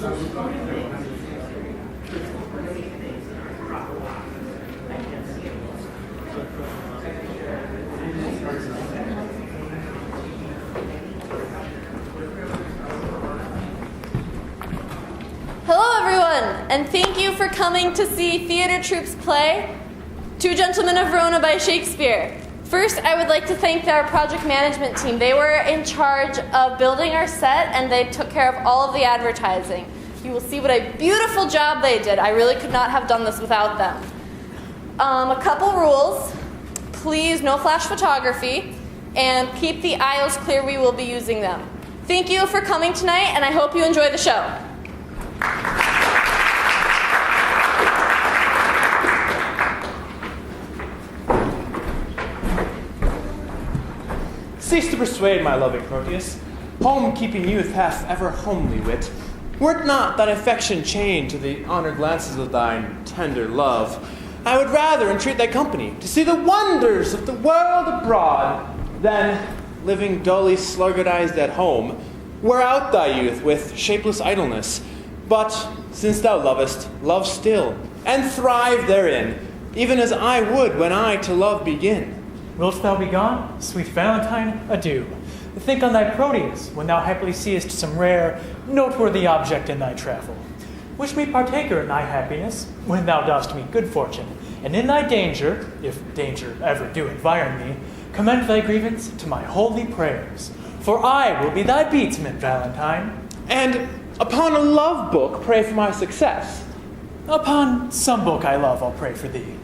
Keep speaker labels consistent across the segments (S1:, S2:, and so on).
S1: Hello, everyone, and thank you for coming to see Theater Troupe's play, Two Gentlemen of Verona by Shakespeare. First, I would like to thank our project management team. They were in charge of building our set, and they took care of all of the advertising. You will see what a beautiful job they did. I really could not have done this without them. A couple rules. Please, no flash photography, and keep the aisles clear. We will be using them. Thank you for coming tonight, and I hope you enjoy the show.
S2: Cease to persuade, my loving Proteus. Home-keeping youth hath ever homely wit. Were it not that affection chained to the honoured glances of thine tender love, I would rather entreat thy company to see the wonders of the world abroad than, living dully sluggardized at home, wear out thy youth with shapeless idleness. But, since thou lovest, love still, and thrive therein, even as I would when I to love begin.
S3: Wilt thou be gone, sweet Valentine? Adieu. Think on thy Proteus, when thou happily seest some rare, noteworthy object in thy travel. Wish me partaker in thy happiness, when thou dost meet good fortune, and in thy danger, if danger ever do environ thee, commend thy grievance to my holy prayers. For I will be thy beatsman, Valentine.
S2: And upon a love book, pray for my success.
S3: Upon some book I love, I'll pray for thee.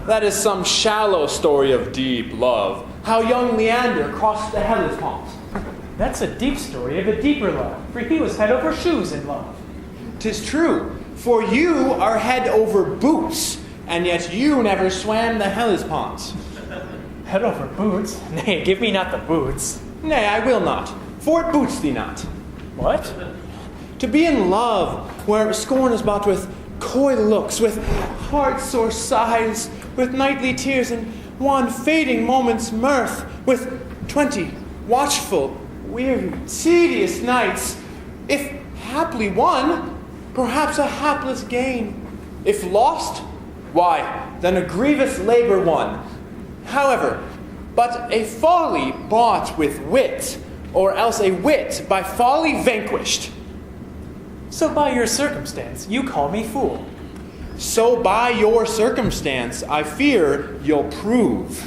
S2: That is some shallow story of deep love. How young Leander crossed the Hellespont.
S3: That's a deep story of a deeper love, for he was head over shoes in love.
S2: 'Tis true, for you are head over boots, and yet you never swam the Hellespont.
S3: Head over boots? Nay, give me not the boots.
S2: Nay, I will not, for it boots thee not.
S3: What?
S2: To be in love, where scorn is bought with coy looks, with heart-sore sighs, with nightly tears, and one fading moment's mirth, with 20 watchful, weary, tedious nights. If haply won, perhaps a hapless gain. If lost, why, then a grievous labor won. However, but a folly bought with wit, or else a wit by folly vanquished.
S3: So by your circumstance, you call me fool.
S2: So by your circumstance, I fear you'll prove.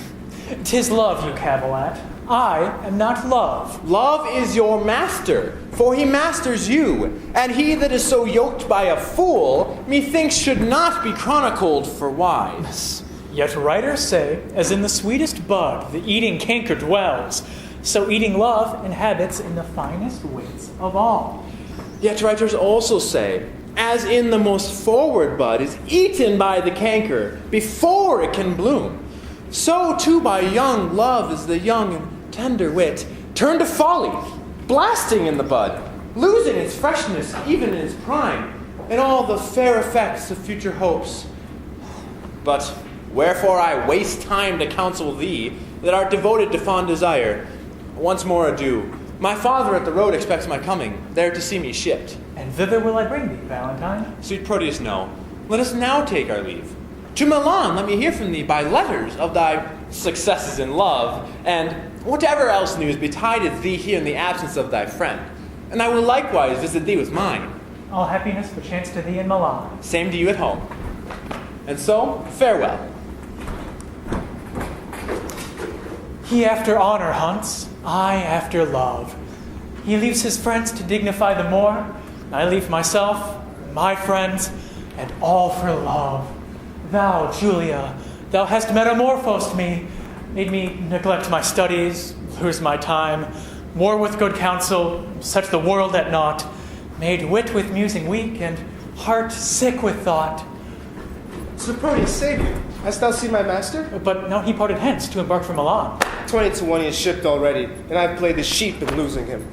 S3: 'Tis love you cavil at. I am not love.
S2: Love is your master, for he masters you, and he that is so yoked by a fool, methinks should not be chronicled for wise.
S3: Yet writers say, as in the sweetest bud the eating canker dwells, so eating love inhabits in the finest wits of all.
S2: Yet writers also say, as in the most forward bud is eaten by the canker before it can bloom, so too by young love is the young and tender wit turned to folly, blasting in the bud, losing its freshness even in its prime, and all the fair effects of future hopes. But wherefore I waste time to counsel thee that art devoted to fond desire. Once more adieu. My father at the road expects my coming, there to see me shipped.
S3: And thither will I bring thee, Valentine.
S2: Sweet Proteus, no. Let us now take our leave. To Milan, let me hear from thee by letters of thy successes in love, and whatever else news betideth thee here in the absence of thy friend. And I will likewise visit thee with mine.
S3: All happiness perchance to thee in Milan.
S2: Same to you at home. And so, farewell.
S3: He after honor hunts, I after love. He leaves his friends to dignify the more. I leave myself, my friends, and all for love. Thou, Julia, thou hast metamorphosed me, made me neglect my studies, lose my time, war with good counsel, set the world at naught, made wit with musing weak, and heart sick with thought.
S4: Sir Proteus, save you. Hast thou seen my master?
S3: But now he parted hence to embark for Milan.
S4: 20 to 1 he is shipped already, and I've played the sheep in losing him.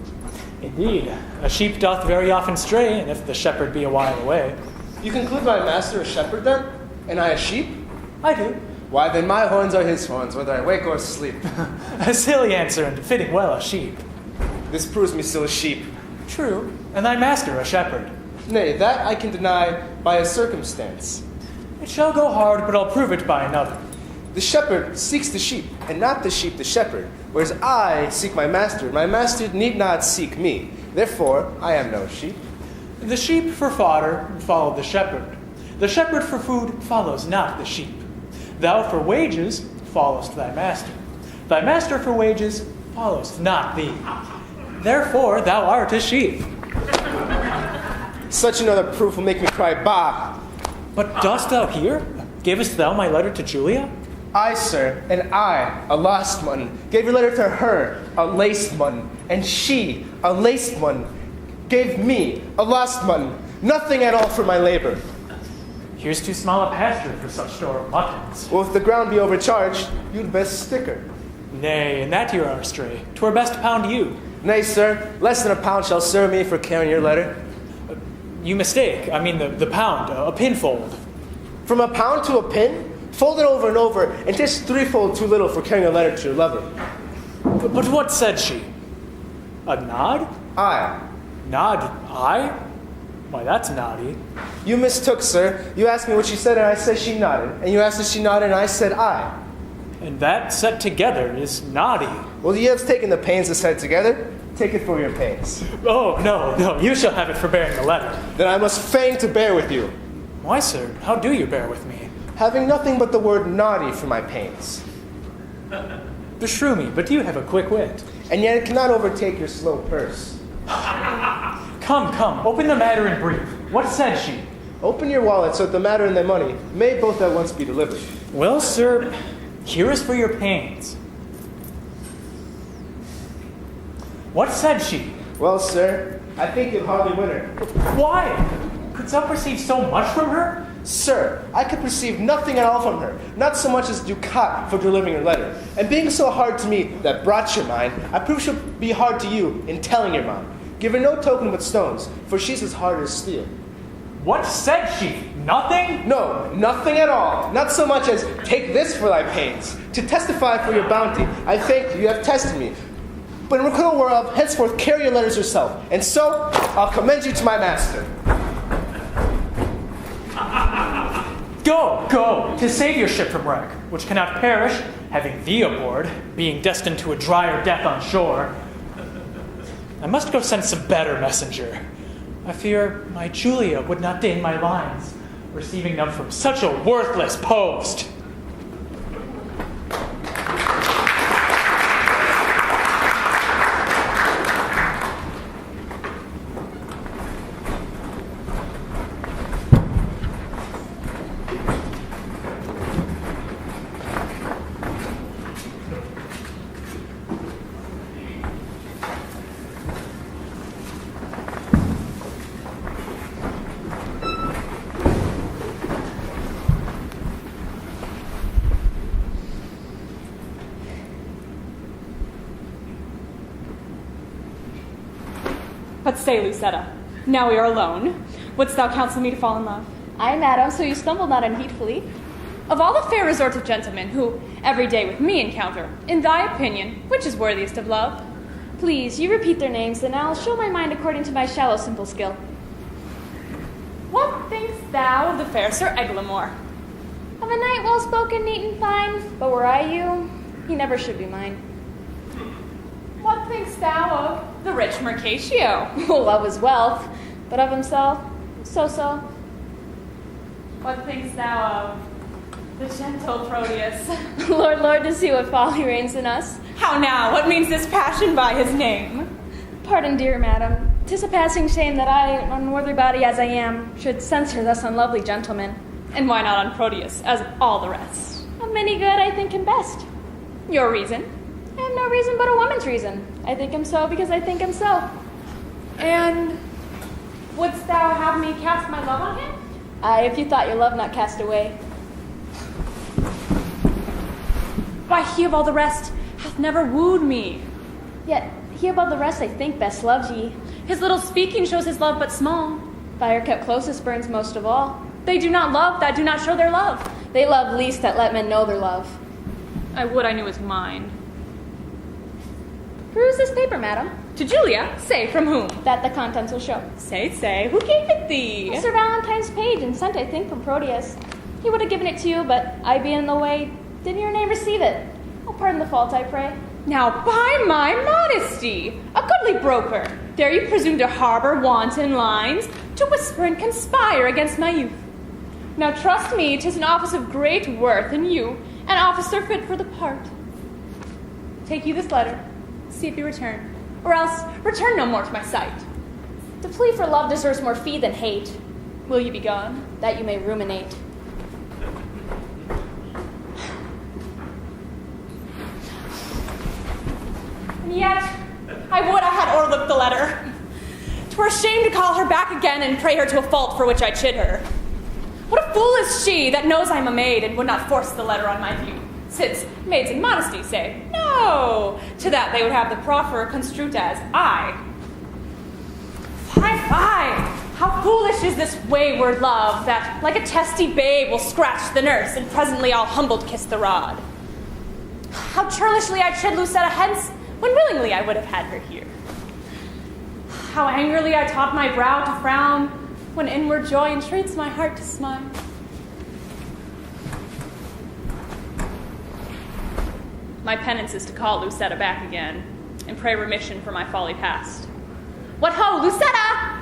S3: Indeed, a sheep doth very often stray, and if the shepherd be a while away.
S4: You conclude my master a shepherd then, and I a sheep?
S3: I do.
S4: Why then my horns are his horns, whether I wake or sleep.
S3: A silly answer, and fitting well a sheep.
S4: This proves me still a sheep.
S3: True, and thy master a shepherd.
S4: Nay, that I can deny by a circumstance.
S3: It shall go hard, but I'll prove it by another.
S4: The shepherd seeks the sheep, and not the sheep the shepherd, whereas I seek my master. My master need not seek me. Therefore, I am no sheep.
S3: The sheep for fodder follow the shepherd. The shepherd for food follows not the sheep. Thou for wages followest thy master. Thy master for wages follows not thee. Therefore thou art a sheep.
S4: Such another proof will make me cry, bah!
S3: But dost thou hear? Gavest thou my letter to Julia?
S4: I, sir, and I, a lost one, gave your letter to her, a laced one, and she, a laced one, gave me, a lost one, nothing at all for my labor.
S3: Here's too small a pasture for such store of muttons.
S4: Well, if the ground be overcharged, you'd best stick her.
S3: Nay, in that you are astray. 'Twere best pound you.
S4: Nay, sir, less than a pound shall serve me for carrying your letter.
S3: You mistake. I mean the pound, a pinfold.
S4: From a pound to a pin? Fold it over and over, and just threefold too little for carrying a letter to your lover.
S3: But what said she? A nod?
S4: I.
S3: Nod? I? Why, that's naughty.
S4: You mistook, sir. You asked me what she said, and I said she nodded. And you asked if she nodded, and I said I.
S3: And that set together is naughty.
S4: Well, you have taken the pains to set it together. Take it for your pains.
S3: Oh, no, you shall have it for bearing the letter.
S4: Then I must feign to bear with you,
S3: Why, sir, how do you bear with me?
S4: having nothing but the word naughty for my pains.
S3: Beshrew me, but you have a quick wit.
S4: And yet it cannot overtake your slow purse.
S3: Come, open the matter in brief. What said she?
S4: Open your wallet so that the matter and the money may both at once be delivered.
S3: Well, sir, here is for your pains. What said she?
S4: Well, sir, I think you'd hardly win her.
S3: Why? Couldst thou perceive so much from her?
S4: Sir, I could perceive nothing at all from her, not so much as a ducat for delivering your letter. And being so hard to me that brought your mind, I prove she'll be hard to you in telling your mind. Give her no token but stones, for she's as hard as steel.
S3: What said she? Nothing?
S4: No, nothing at all. Not so much as take this for thy pains. To testify for your bounty, I thank you have tested me. But in requital whereof, henceforth carry your letters yourself. And so, I'll commend you to my master.
S3: Go, to save your ship from wreck, which cannot perish, having thee aboard, being destined to a drier death on shore. I must go send some better messenger. I fear my Julia would not deign my lines, receiving them from such a worthless post.
S5: But stay, Lucetta. Now we are alone. Wouldst thou counsel me to fall in love?
S1: Aye, madam, so you stumble not unheedfully.
S5: Of all the fair resorts of gentlemen who every day with me encounter, in thy opinion, which is worthiest of love?
S1: Please, you repeat their names, and I'll show my mind according to my shallow, simple skill.
S5: What thinkst thou of the fair Sir Eglamour?
S1: Of a knight well spoken, neat and fine, but were I you, he never should be mine.
S5: What thinkst thou of the rich Mercatio?
S1: Love is wealth, but of himself, so-so.
S5: What thinkst thou of the gentle Proteus?
S1: Lord, to see what folly reigns in us.
S5: How now? What means this passion by his name?
S1: Pardon, dear madam. 'Tis a passing shame that I, unworthy body as I am, should censure thus unlovely gentlemen.
S5: And why not on Proteus, as all the rest?
S1: Of many good I think him best.
S5: Your reason?
S1: I have no reason but a woman's reason. I think him so because I think him so.
S5: And wouldst thou have me cast my love on him?
S1: Aye, if you thought your love not cast away.
S5: Why, he of all the rest hath never wooed me.
S1: Yet he above the rest I think best loves ye.
S5: His little speaking shows his love but small.
S1: Fire kept closest burns most of all.
S5: They do not love that do not show their love.
S1: They love least that let men know their love.
S5: I would I knew his mind.
S1: Peruse this paper, madam.
S5: To Julia, say from whom?
S1: That the contents will show.
S5: Say, who gave it thee?
S1: Sir Valentine's page and sent, I think, from Proteus. He would have given it to you, but I being in the way, didn't your name receive it? Oh, pardon the fault, I pray.
S5: Now, by my modesty, a goodly broker, dare you presume to harbor wanton lines, to whisper and conspire against my youth? Now, trust me, 'tis an office of great worth, and you, an officer fit for the part. Take you this letter, see if you return, or else return no more to my sight.
S1: To plea for love deserves more fee than hate.
S5: Will you be gone?
S1: That you may ruminate.
S5: And yet, I would I had o'erlooked the letter. 'Twere shame to call her back again and pray her to a fault for which I chid her. What a fool is she that knows I am a maid and would not force the letter on my view, since maids in modesty say, no, to that they would have the proffer construed as I. Fie, how foolish is this wayward love that, like a testy babe, will scratch the nurse and presently all humbled kiss the rod. How churlishly I chid Lucetta hence, when willingly I would have had her here. How angrily I taught my brow to frown, when inward joy entreats my heart to smile. My penance is to call Lucetta back again, and pray remission for my folly past. What ho, Lucetta!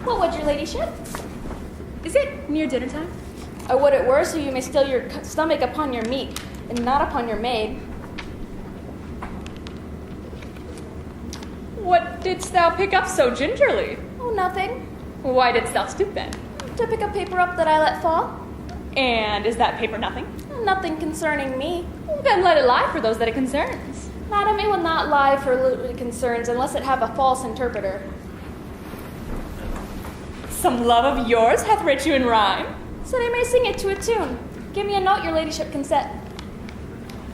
S1: What would your ladyship?
S5: Is it near dinner time?
S1: I would it were, so you may still your stomach upon your meat, and not upon your maid.
S5: What didst thou pick up so gingerly?
S1: Oh, nothing.
S5: Why didst thou stoop then?
S1: To pick a paper up that I let fall.
S5: And is that paper nothing?
S1: Nothing concerning me.
S5: Then let it lie for those that it concerns.
S1: Madam, it will not lie for it concerns unless it have a false interpreter.
S5: Some love of yours hath writ you in rhyme.
S1: So they may sing it to a tune. Give me a note your ladyship can set.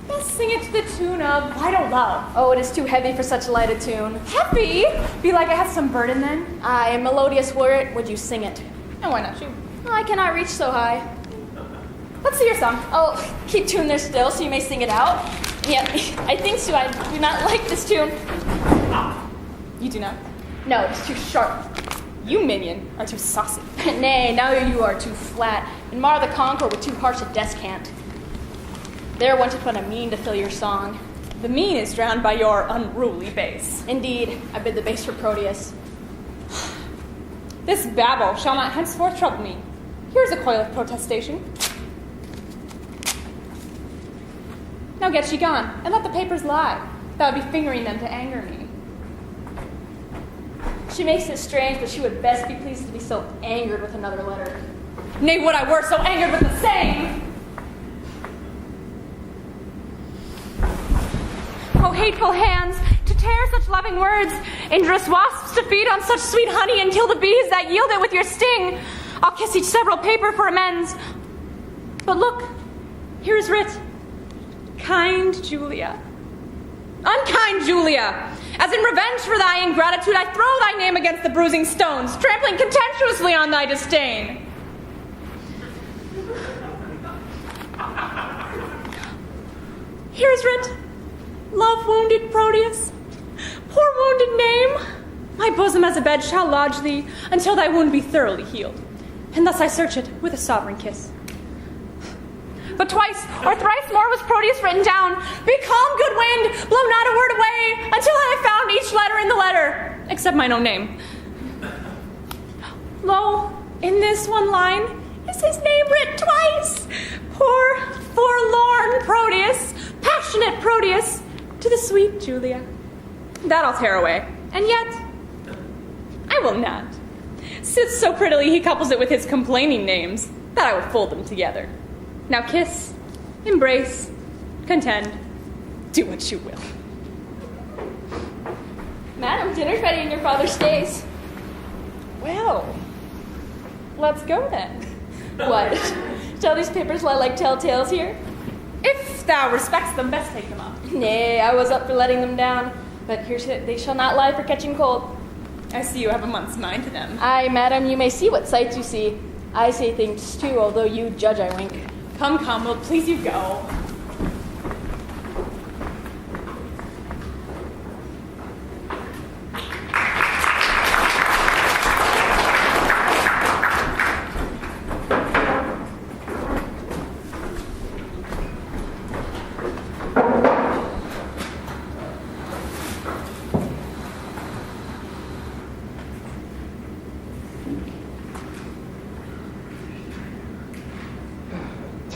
S5: Best sing it to the tune of Vital Love.
S1: Oh, it is too heavy for such a light a tune.
S5: Heavy? Be like I have some burden then?
S1: Aye, and melodious were it, would you sing it?
S5: And why not you?
S1: Oh, I cannot reach so high.
S5: Let's see your song.
S1: Oh, keep tune there still so you may sing it out. Yep, I think so. I do not like this tune.
S5: You do not?
S1: No, it's too sharp.
S5: You, minion, are too saucy.
S1: Nay, now you are too flat, and Mar the Conqueror with too harsh a descant. There wanted but a mean to fill your song.
S5: The mean is drowned by your unruly bass.
S1: Indeed, I bid the bass for Proteus.
S5: This babble shall not henceforth trouble me. Here's a coil of protestation. Now get ye gone, and let the papers lie. Thou would be fingering them to anger me.
S1: She makes it strange, but she would best be pleased to be so angered with another letter.
S5: Nay, would I were so angered with the same! Oh, hateful hands, to tear such loving words, injurious wasps to feed on such sweet honey and kill the bees that yield it with your sting. I'll kiss each several paper for amends. But look, here is writ, kind Julia. Unkind Julia, as in revenge for thy ingratitude, I throw thy name against the bruising stones, trampling contemptuously on thy disdain. Here is writ, love-wounded Proteus, poor wounded name, my bosom as a bed shall lodge thee until thy wound be thoroughly healed, and thus I search it with a sovereign kiss. But twice or thrice more was Proteus written down. Be calm, good wind, blow not a word away, until I have found each letter in the letter, except mine own name. Lo, in this one line is his name writ twice. Poor, forlorn Proteus, passionate Proteus, to the sweet Julia. That I'll tear away, and yet I will not. Since so prettily he couples it with his complaining names, that I will fold them together. Now kiss, embrace, contend, do what you will.
S1: Madam, dinner's ready and your father stays.
S5: Well, let's go then.
S1: What? Shall these papers lie like telltales here?
S5: If thou respects them, best take them up.
S1: Nay, I was up for letting them down, but here's it, they shall not lie for catching cold.
S5: I see you have a month's mind to them.
S1: Aye, madam, you may see what sights you see. I say things too, although you judge I wink.
S5: Come, will please you go.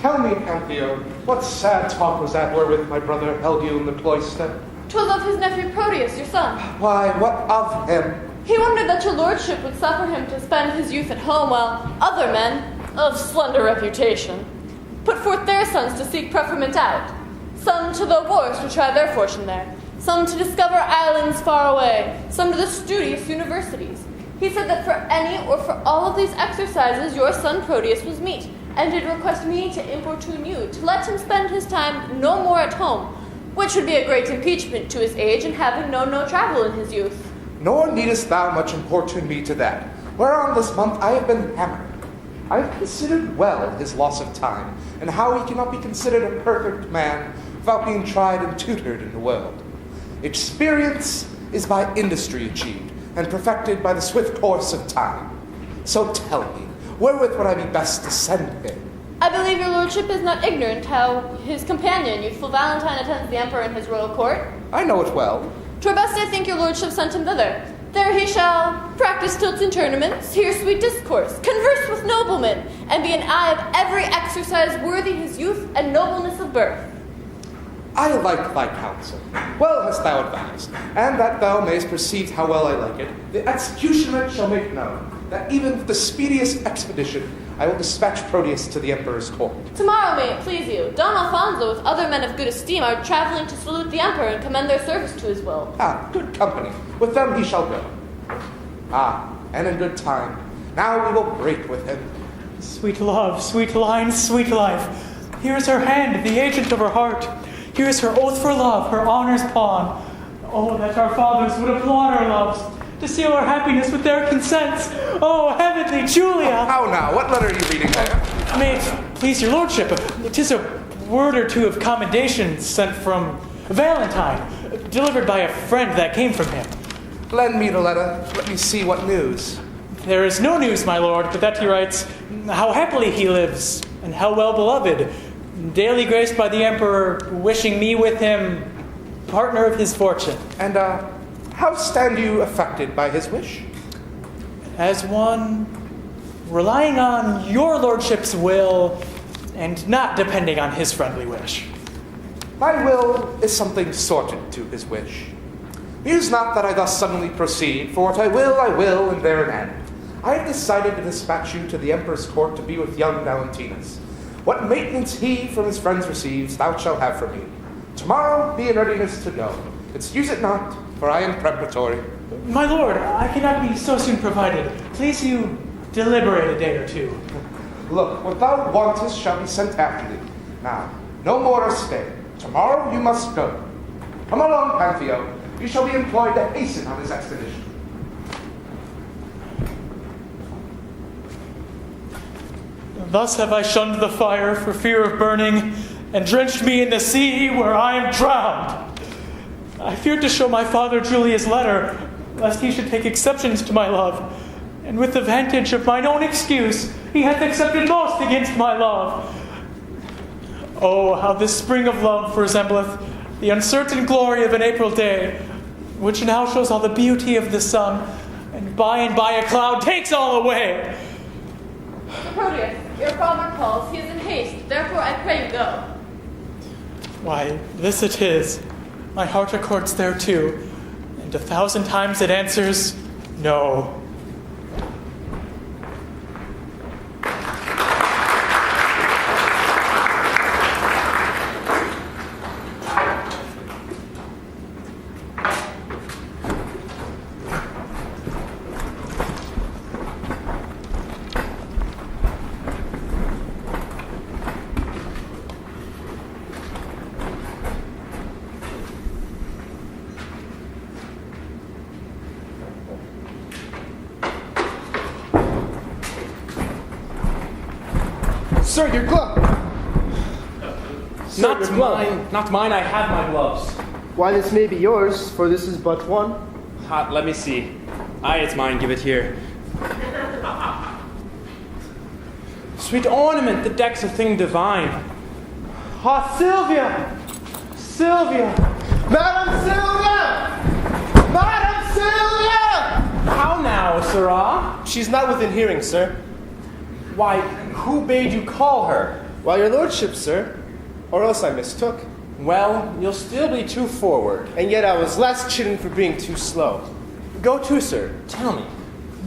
S6: Tell me, Pantheo, what sad talk was that wherewith my brother held you in the cloister?
S1: 'Twas of his nephew Proteus, your son.
S6: Why, what of him?
S1: He wondered that your lordship would suffer him to spend his youth at home while other men, of slender reputation, put forth their sons to seek preferment out. Some to the wars to try their fortune there, some to discover islands far away, some to the studious universities. He said that for any or for all of these exercises your son Proteus was meet, and did request me to importune you, to let him spend his time no more at home, which would be a great impeachment to his age and having known no travel in his youth.
S6: Nor needest thou much importune me to that, whereon this month I have been hammered. I have considered well his loss of time, and how he cannot be considered a perfect man without being tried and tutored in the world. Experience is by industry achieved, and perfected by the swift course of time. So tell me, wherewith would I be best to send him?
S1: I believe your lordship is not ignorant how his companion, youthful Valentine, attends the emperor in his royal court.
S6: I know it well.
S1: 'Twere best, I think, your lordship sent him thither. There he shall practice tilts and tournaments, hear sweet discourse, converse with noblemen, and be an eye of every exercise worthy his youth and nobleness of birth.
S6: I like thy counsel. Well hast thou advised, and that thou mayst perceive how well I like it, the executioner shall make known that even with the speediest expedition I will dispatch Proteus to the emperor's court.
S1: Tomorrow, may it please you, Don Alfonso with other men of good esteem are traveling to salute the emperor and commend their service to his will.
S6: Ah, good company. With them he shall go. Ah, and in good time. Now we will break with him.
S3: Sweet love, sweet line, sweet life. Here is her hand, the agent of her heart. Here is her oath for love, her honor's pawn. Oh, that our fathers would applaud our loves, to seal our happiness with their consents. Oh, heavenly Julia!
S6: How now? What letter are you reading there?
S3: May it please your lordship, 'tis a word or two of commendation sent from Valentine, delivered by a friend that came from him.
S6: Lend me the letter. Let me see what news.
S3: There is no news, my lord, but that he writes how happily he lives, and how well beloved, daily graced by the emperor, wishing me with him partner of his fortune.
S6: And, how stand you affected by his wish?
S3: As one relying on your lordship's will, and not depending on his friendly wish.
S6: My will is something sorted to his wish. Muse not that I thus suddenly proceed, for what I will, and there an end. I have decided to dispatch you to the emperor's court to be with young Valentinus. What maintenance he from his friends receives, thou shalt have from me. Tomorrow be in readiness to go. Excuse it not, for I am preparatory.
S3: My lord, I cannot be so soon provided. Please you deliberate a day or two.
S6: Look, what thou wantest shall be sent after thee. Now, no more stay. Tomorrow you must go. Come along, Pantheo. You shall be employed to hasten on this expedition.
S3: Thus have I shunned the fire for fear of burning, and drenched me in the sea where I am drowned. I feared to show my father Julia's letter, lest he should take exceptions to my love, and with the vantage of mine own excuse, he hath accepted most against my love. Oh, how this spring of love resembleth the uncertain glory of an April day, which now shows all the beauty of the sun, and by a cloud takes all away.
S1: Proteus, your father calls, he is in haste, therefore I pray you go.
S3: Why, this it is. My heart accords thereto, and 1,000 times it answers, no.
S4: Sir, your glove! Sir,
S2: Not
S4: your glove.
S2: mine, not mine, I have my gloves.
S4: Why, this may be yours, for this is but one.
S2: Hot, let me see. Aye, it's mine, give it here. Sweet ornament that decks a thing divine. Ah, Sylvia! Sylvia!
S4: Madam Sylvia! Madam Sylvia!
S2: How now, sirrah?
S4: She's not within hearing, sir.
S2: Why, who bade you call her?
S4: Why, your lordship, sir, or else I mistook.
S2: Well, you'll still be too forward.
S4: And yet I was last chidden for being too slow.
S2: Go to, sir. Tell me,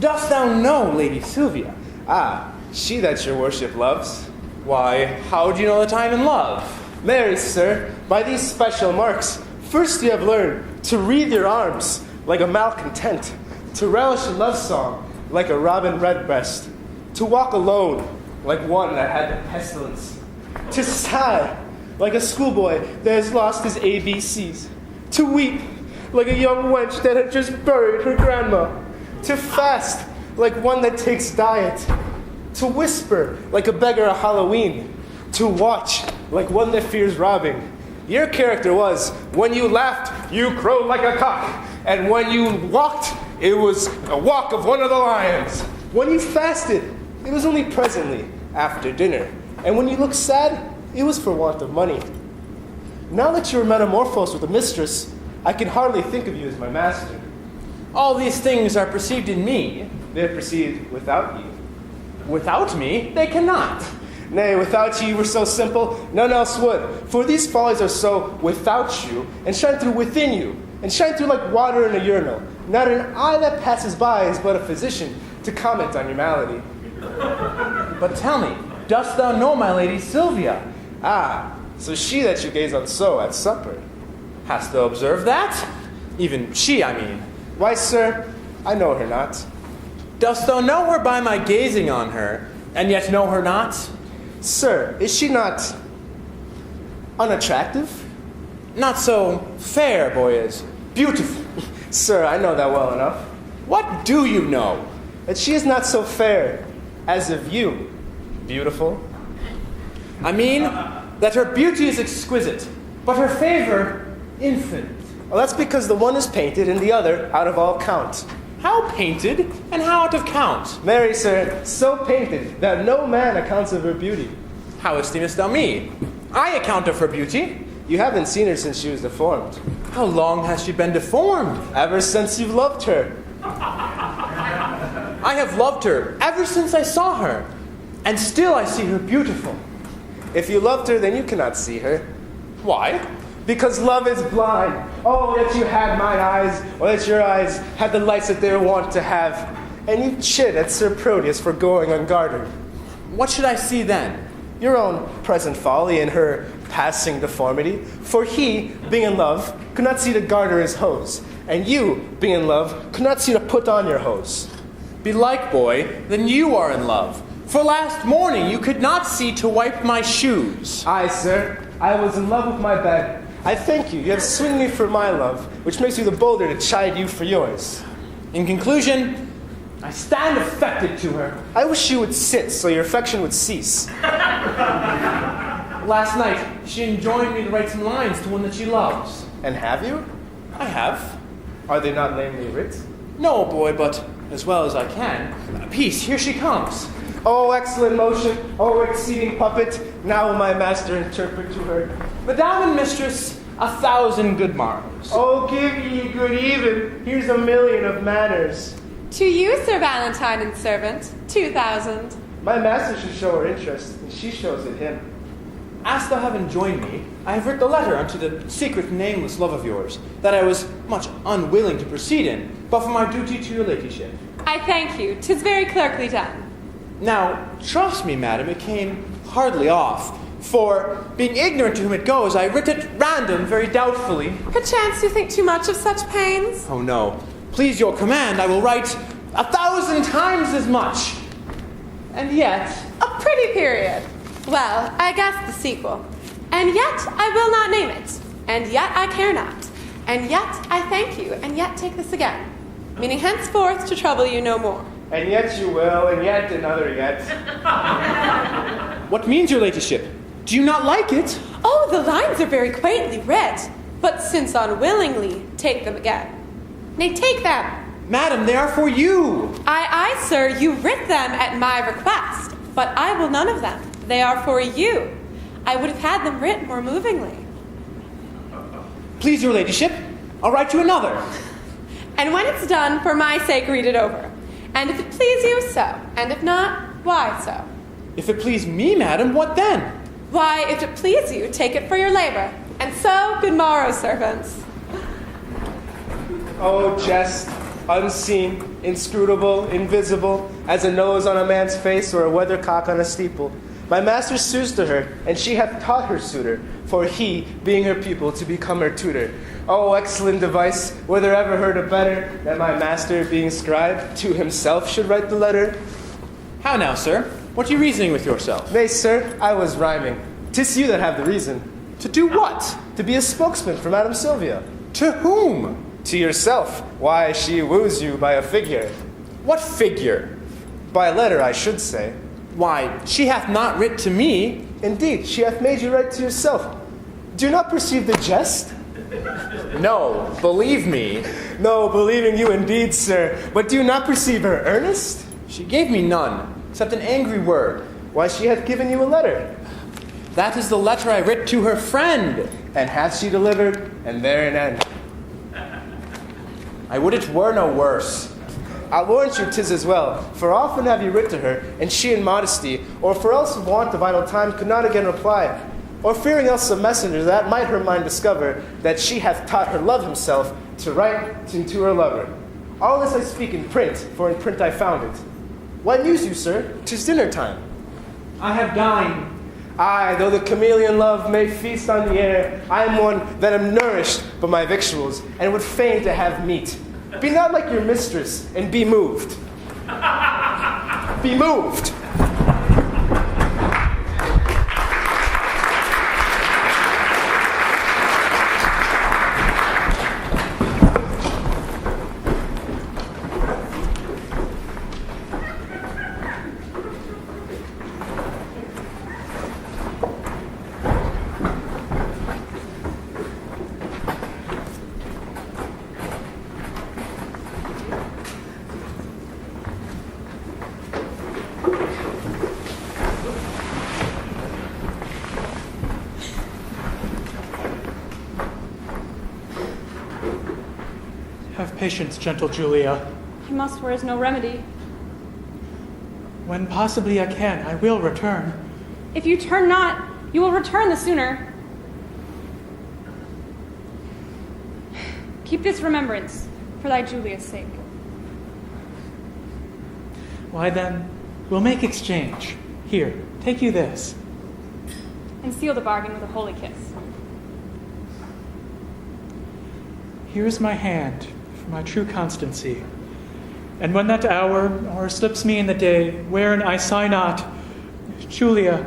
S2: dost thou know Lady Sylvia?
S4: Ah, she that your worship loves.
S2: Why, how do you know that I am in love?
S4: Marry, sir, by these special marks, first you have learned to wreathe your arms like a malcontent, to relish a love song like a robin redbreast, to walk alone like one that had the pestilence, to sigh like a schoolboy that has lost his ABCs, to weep like a young wench that had just buried her grandma, to fast like one that takes diet, to whisper like a beggar at Halloween, to watch like one that fears robbing. Your character was, when you laughed, you crowed like a cock, and when you walked, it was a walk of one of the lions. When you fasted, it was only presently, after dinner, and when you looked sad, it was for want of money. Now that you are metamorphosed with a mistress, I can hardly think of you as my master.
S2: All these things are perceived in me.
S4: They are perceived without you.
S2: Without me, they cannot.
S4: Nay, without you were so simple, none else would. For these follies are so without you, and shine through within you, and shine through like water in a urinal. Not an eye that passes by is but a physician to comment on your malady.
S2: But tell me, dost thou know my Lady Sylvia?
S4: Ah, so she that you gaze on so at supper.
S2: Hast thou observed that? Even she, I mean.
S4: Why, sir, I know her not.
S2: Dost thou know her by my gazing on her, and yet know her not?
S4: Sir, is she not unattractive?
S2: Not so fair, boyas. Beautiful.
S4: Sir, I know that well enough.
S2: What do you know?
S4: That she is not so fair as of you. Beautiful.
S2: I mean that her beauty is exquisite, but her favor infinite.
S4: Well, that's because the one is painted and the other out of all count.
S2: How painted and how out of count?
S4: Marry, sir, so painted that no man accounts of her beauty.
S2: How esteemest thou me? I account of her beauty.
S4: You haven't seen her since she was deformed.
S2: How long has she been deformed?
S4: Ever since you've loved her.
S2: I have loved her ever since I saw her, and still I see her beautiful.
S4: If you loved her, then you cannot see her.
S2: Why?
S4: Because love is blind. Oh, that you had mine eyes, or that your eyes had the lights that they were wont to have. And you chid at Sir Proteus for going unguarded.
S2: What should I see then?
S4: Your own present folly and her passing deformity. For he, being in love, could not see to garter his hose. And you, being in love, could not see to put on your hose.
S2: Belike, boy, then you are in love. For last morning you could not see to wipe my shoes.
S4: Aye, sir, I was in love with my bed. I thank you. You have swinged me for my love, which makes me the bolder to chide you for yours.
S2: In conclusion, I stand affected to her.
S4: I wish you would sit so your affection would cease.
S2: Last night, she enjoined me to write some lines to one that she loves.
S4: And have you?
S2: I have.
S4: Are they not lamely writ?
S2: No, boy, but as well as I can. Peace, here she comes.
S4: Oh, excellent motion. Oh, exceeding puppet. Now will my master interpret to her.
S2: Madame and mistress, 1,000 good morrows.
S4: Oh, give ye good even. Here's 1,000,000 of manners.
S5: To you, Sir Valentine and servant, 2,000.
S4: My master should show her interest, and she shows it him.
S2: As thou have enjoined me, I have writ the letter unto the secret nameless love of yours, that I was much unwilling to proceed in, but for my duty to your ladyship.
S5: I thank you. 'Tis very clerkly done.
S2: Now, trust me, madam, it came hardly off. For, being ignorant to whom it goes, I writ at random, very doubtfully.
S5: Perchance you think too much of such pains?
S2: Oh no. Please your command, I will write 1,000 times as much. And yet...
S5: A pretty period. Well, I guess the sequel. And yet I will not name it. And yet I care not. And yet I thank you. And yet take this again. Meaning henceforth to trouble you no more.
S4: And yet you will, and yet another yet.
S2: What means your ladyship? Do you not like it?
S5: Oh, the lines are very quaintly read. But since unwillingly, take them again. Nay, take them.
S2: Madam, they are for you.
S5: Aye, sir, you writ them at my request. But I will none of them. They are for you. I would have had them writ more movingly.
S2: Please your ladyship, I'll write you another.
S5: And when it's done, for my sake, read it over. And if it please you, so. And if not, why so?
S2: If it please me, madam, what then?
S5: Why, if it please you, take it for your labor. And so, good morrow, servants.
S4: Oh, jest, unseen, inscrutable, invisible, as a nose on a man's face or a weathercock on a steeple. My master sues to her, and she hath taught her suitor, for he, being her pupil, to become her tutor. Oh, excellent device, were there ever heard a better, that my master, being scribe, to himself should write the letter?
S2: How now, sir? What are you reasoning with yourself?
S4: Nay, sir, I was rhyming. 'Tis you that have the reason.
S2: To do what?
S4: To be a spokesman for Madame Sylvia.
S2: To whom?
S4: To yourself. Why, she woos you by a figure.
S2: What figure?
S4: By a letter, I should say.
S2: Why, she hath not writ to me.
S4: Indeed, she hath made you write to yourself. Do you not perceive the jest?
S2: No, believe me.
S4: No, believing you indeed, sir. But do you not perceive her earnest?
S2: She gave me none, except an angry word.
S4: Why, she hath given you a letter.
S2: That is the letter I writ to her friend.
S4: And hath she delivered, and there an end.
S2: I would it were no worse.
S4: I'll warrant you 'tis as well, for often have you writ to her, and she in modesty, or for else of want of idle time, could not again reply. Or fearing else a messenger that might her mind discover, that she hath taught her love himself to write to her lover. All this I speak in print, for in print I found it. What news you, sir? 'Tis dinner time.
S3: I have dined.
S4: Aye, though the chameleon love may feast on the air, I am one that am nourished by my victuals, and would fain to have meat. Be not like your mistress, and be moved. Be moved.
S3: Have patience, gentle Julia.
S5: I must where is no remedy.
S3: When possibly I can, I will return.
S5: If you turn not, you will return the sooner. Keep this remembrance for thy Julia's sake.
S3: Why then, we'll make exchange. Here, take you this.
S5: And seal the bargain with a holy kiss.
S3: Here is my hand for my true constancy. And when that hour slips me in the day, wherein I sigh not, Julia,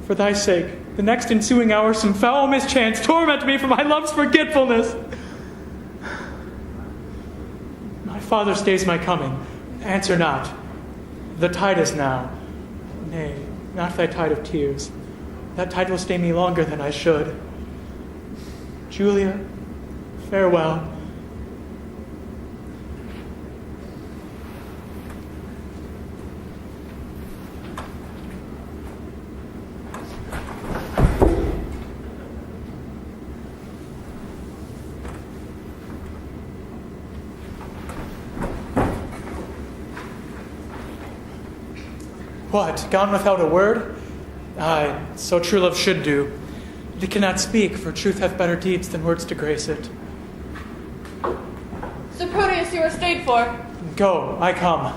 S3: for thy sake, the next ensuing hour some foul mischance torment me for my love's forgetfulness. My father stays my coming. Answer not. The tide is now. Nay, not thy tide of tears. That tide will stay me longer than I should. Julia, farewell. What, gone without a word? Aye, so true love should do. It cannot speak, for truth hath better deeds than words to grace it.
S1: Sir Proteus, you are stayed for.
S3: Go, I come.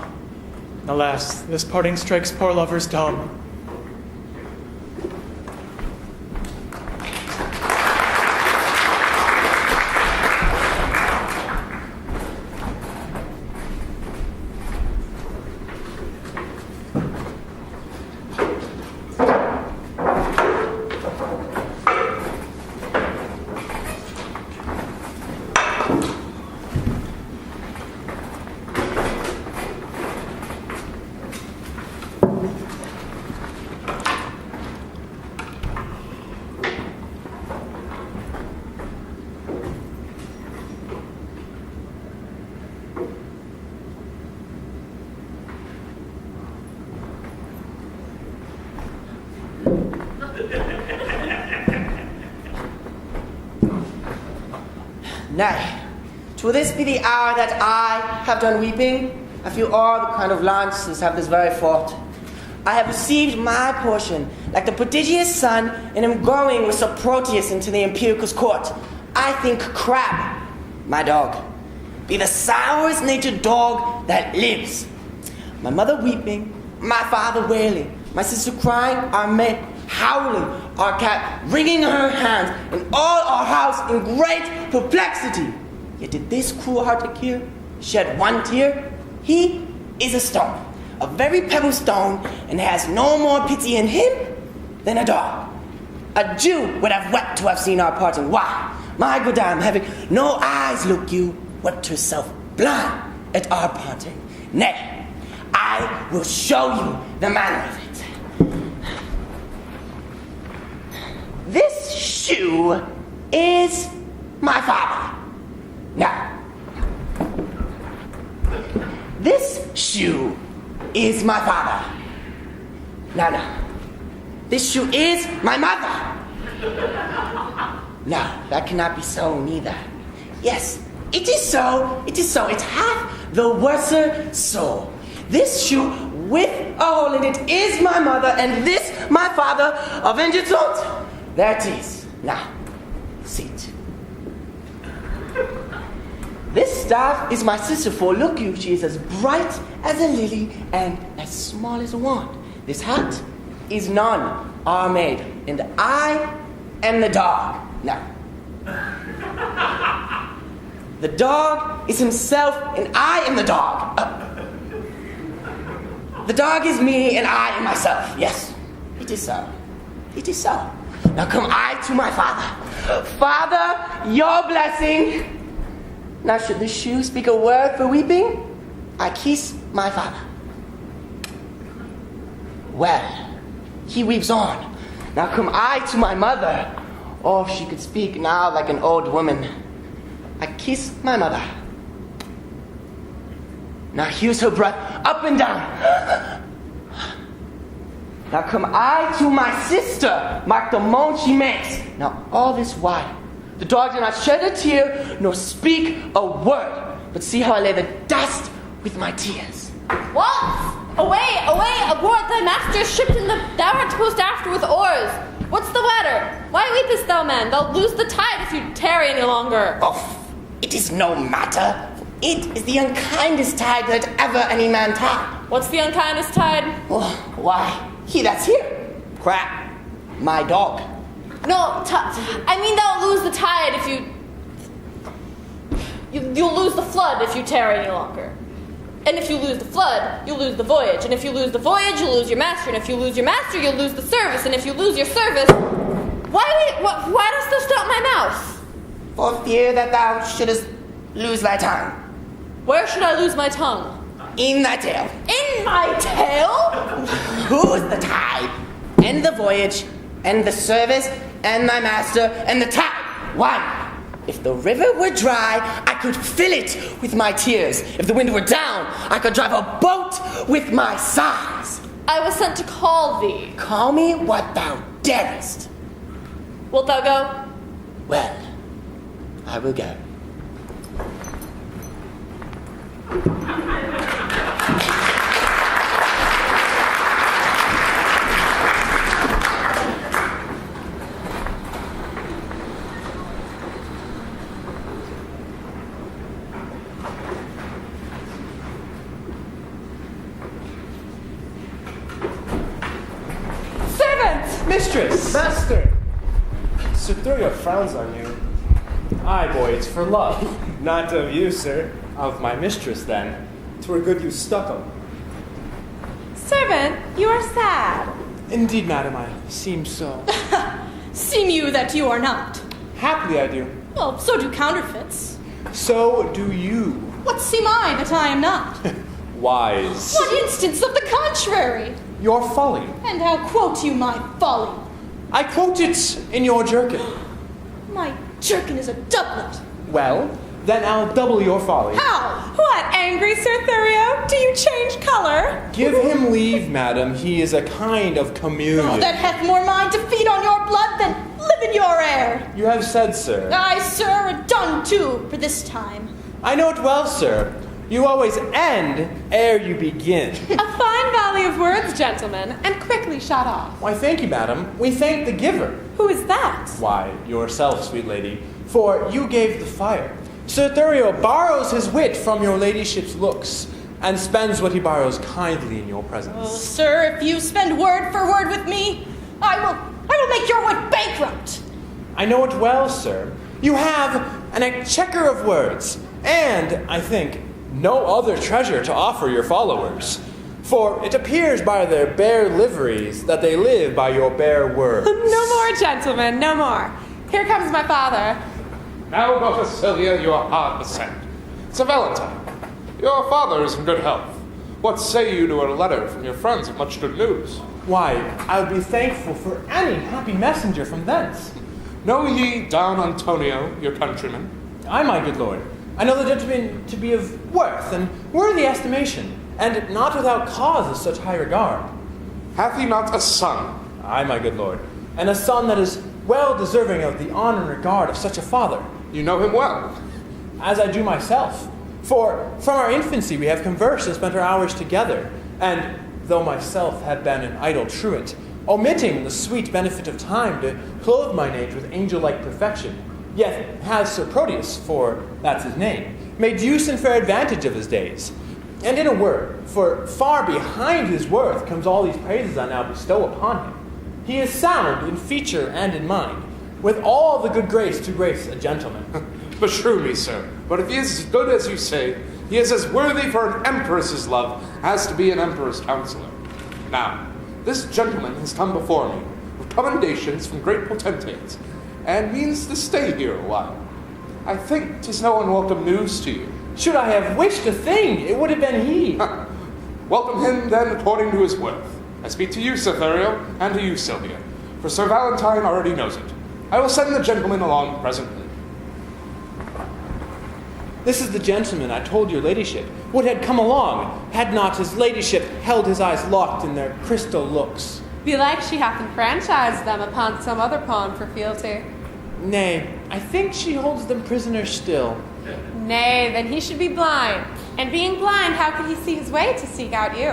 S3: Alas, this parting strikes poor lovers dumb.
S7: Nay, will this be the hour that I have done weeping? I feel all the kind of lances have this very thought. I have received my portion, like the prodigious sun, and am going with Sir Proteus into the Empiricus court. I think Crab, my dog, be the sourest natured dog that lives. My mother weeping, my father wailing, my sister crying, our maid howling, our cat wringing her hands, and all our house in great perplexity. Yet did this cruel heart Akir shed one tear? He is a stone, a very pebble stone, and has no more pity in him than a dog. A Jew would have wept to have seen our parting. Why, my good dame, having no eyes, look you, wept herself blind at our parting. Nay, I will show you the manner of it. This shoe is my father. Now, this shoe is my father. Now, this shoe is my mother. No, that cannot be so neither. Yes, it is so, it is so. It hath the worser soul. This shoe with a hole in it is my mother, and this my father. Avenged not. There it is. Now, see it. This staff is my sister, for look you, she is as bright as a lily and as small as a wand. This hat is none are made, and I am the dog. Now, the dog is himself, and I am the dog. The dog is me, and I am myself. Yes, it is so. It is so. Now come I to my father. Father, your blessing. Now should the shoe speak a word for weeping, I kiss my father. Well, he weeps on. Now come I to my mother. Oh, if she could speak now like an old woman. I kiss my mother. Now here's her breath up and down. Now come I to my sister, mark the moan she makes. Now all this while, the dog did not shed a tear, nor speak a word, but see how I lay the dust with my tears.
S1: What? Away, away, aboard thy master's ship, and thou art to post after with oars. What's the matter? Why weepest thou, man? Thou lose the tide if you tarry any longer.
S7: Oh, it is no matter. It is the unkindest tide that ever any man tied.
S1: What's the unkindest tide?
S7: Oh, why, he that's here. Crap, my dog.
S1: No, I mean thou lose the tide if you'll lose the flood if you tarry any longer. And if you lose the flood, you'll lose the voyage. And if you lose the voyage, you'll lose your master. And if you lose your master, you'll lose the service. And if you lose your service, why dost thou stop my mouth?
S7: For fear that thou shouldest lose thy tongue.
S1: Where should I lose my tongue?
S7: In thy tail.
S1: In my tail?
S7: Who's the tide? And the voyage, and the service, and my master, and the tide. Why? If the river were dry, I could fill it with my tears. If the wind were down, I could drive a boat with my sighs.
S1: I was sent to call thee.
S7: Call me what thou darest.
S1: Wilt thou go?
S7: Well, I will go.
S2: Mistress!
S4: Master! Sir Thurio frowns on you.
S2: Aye, boy, it's for love.
S4: Not of you, sir.
S2: Of my mistress, then.
S4: 'Twere good you stuck 'em.
S5: Servant, you are sad.
S2: Indeed, madam, I seem so.
S5: Seem you that you are not.
S2: Happily I do.
S5: Well, so do counterfeits.
S2: So do you.
S5: What seem I that I am not?
S2: Wise.
S5: What instance of the contrary?
S2: Your folly.
S5: And how quote you my folly?
S2: I quote it in your jerkin.
S5: My jerkin is a doublet.
S2: Well, then I'll double your folly.
S5: How? What, angry Sir Thurio? Do you change color?
S2: Give him leave, madam. He is a kind of chameleon.
S5: That hath more mind to feed on your blood than live in your air.
S2: You have said, sir.
S5: Aye, sir, done too, for this time.
S2: I know it well, sir. You always end ere you begin.
S5: A fine valley of words, gentlemen, and quickly shot off.
S2: Why, thank you, madam. We thank the giver.
S5: Who is that?
S2: Why, yourself, sweet lady, for you gave the fire. Sir Thurio borrows his wit from your ladyship's looks, and spends what he borrows kindly in your presence.
S8: Oh, sir, if you spend word for word with me, I will make your wit bankrupt.
S2: I know it well, sir. You have an exchequer of words, and, I think, no other treasure to offer your followers. For it appears by their bare liveries that they live by your bare words.
S5: No more, gentlemen, no more. Here comes my father.
S6: Now, daughter Celia, you are hard beset. Sir Valentine, your father is in good health. What say you to a letter from your friends of much good news?
S2: Why, I would be thankful for any happy messenger from thence.
S6: Know ye Don Antonio, your countryman?
S2: Aye, my good lord. I know the gentleman to be of worth and worthy estimation, and not without cause of such high regard.
S6: Hath he not a son?
S2: Aye, my good lord, and a son that is well deserving of the honor and regard of such a father.
S6: You know him well.
S2: As I do myself. For from our infancy we have conversed and spent our hours together, and though myself had been an idle truant, omitting the sweet benefit of time to clothe mine age with angel-like perfection, yet has Sir Proteus, for that's his name, made use and fair advantage of his days. And in a word, for far behind his worth comes all these praises I now bestow upon him. He is sound in feature and in mind, with all the good grace to grace a gentleman.
S6: Beshrew me, sir, but if he is as good as you say, he is as worthy for an empress's love as to be an emperor's counselor. Now, this gentleman has come before me with commendations from great potentates, and means to stay here a while. I think 'tis no unwelcome news to you.
S2: Should I have wished a thing, it would have been he.
S6: Welcome him, then, according to his worth. I speak to you, Sir Thurio, and to you, Sylvia, for Sir Valentine already knows it. I will send the gentleman along presently.
S2: This is the gentleman I told your ladyship would had come along, had not his ladyship held his eyes locked in their crystal looks.
S5: Belike she hath enfranchised them upon some other pawn for fealty.
S2: Nay, I think she holds them prisoners still.
S5: Nay, then he should be blind. And being blind, how could he see his way to seek out you?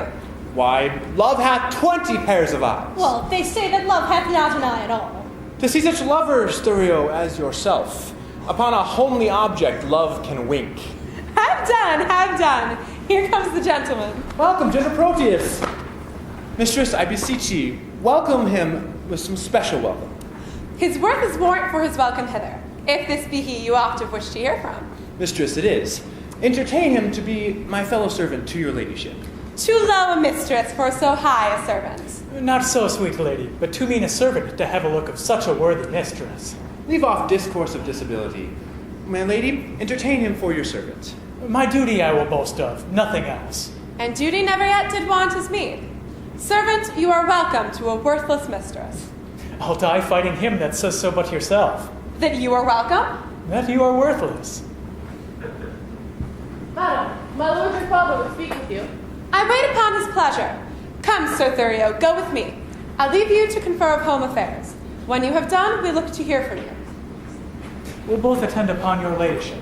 S2: Why, love hath 20 pairs of eyes.
S8: Well, they say that love hath not an eye at all.
S2: To see such lovers, Thurio, as yourself, upon a homely object love can wink.
S5: Have done, have done. Here comes the gentleman.
S2: Welcome, gentle Proteus. Mistress, I beseech ye, welcome him with some special welcome.
S5: His worth is warrant for his welcome hither. If this be he you oft have wished to hear from.
S2: Mistress, it is. Entertain him to be my fellow servant to your ladyship.
S5: Too low a mistress for so high a servant.
S3: Not so, sweet lady, but too mean a servant to have a look of such a worthy mistress.
S2: Leave off discourse of disability. My lady, entertain him for your servant.
S3: My duty I will boast of, nothing else.
S5: And duty never yet did want his meed. Servant, you are welcome to a worthless mistress.
S3: I'll die fighting him that says so but yourself.
S5: That you are welcome?
S3: That you are worthless.
S1: Madam, my lord your father would speak with you.
S5: I wait upon his pleasure. Come, Sir Thurio, go with me. I'll leave you to confer of home affairs. When you have done, we look to hear from you.
S3: We'll both attend upon your ladyship.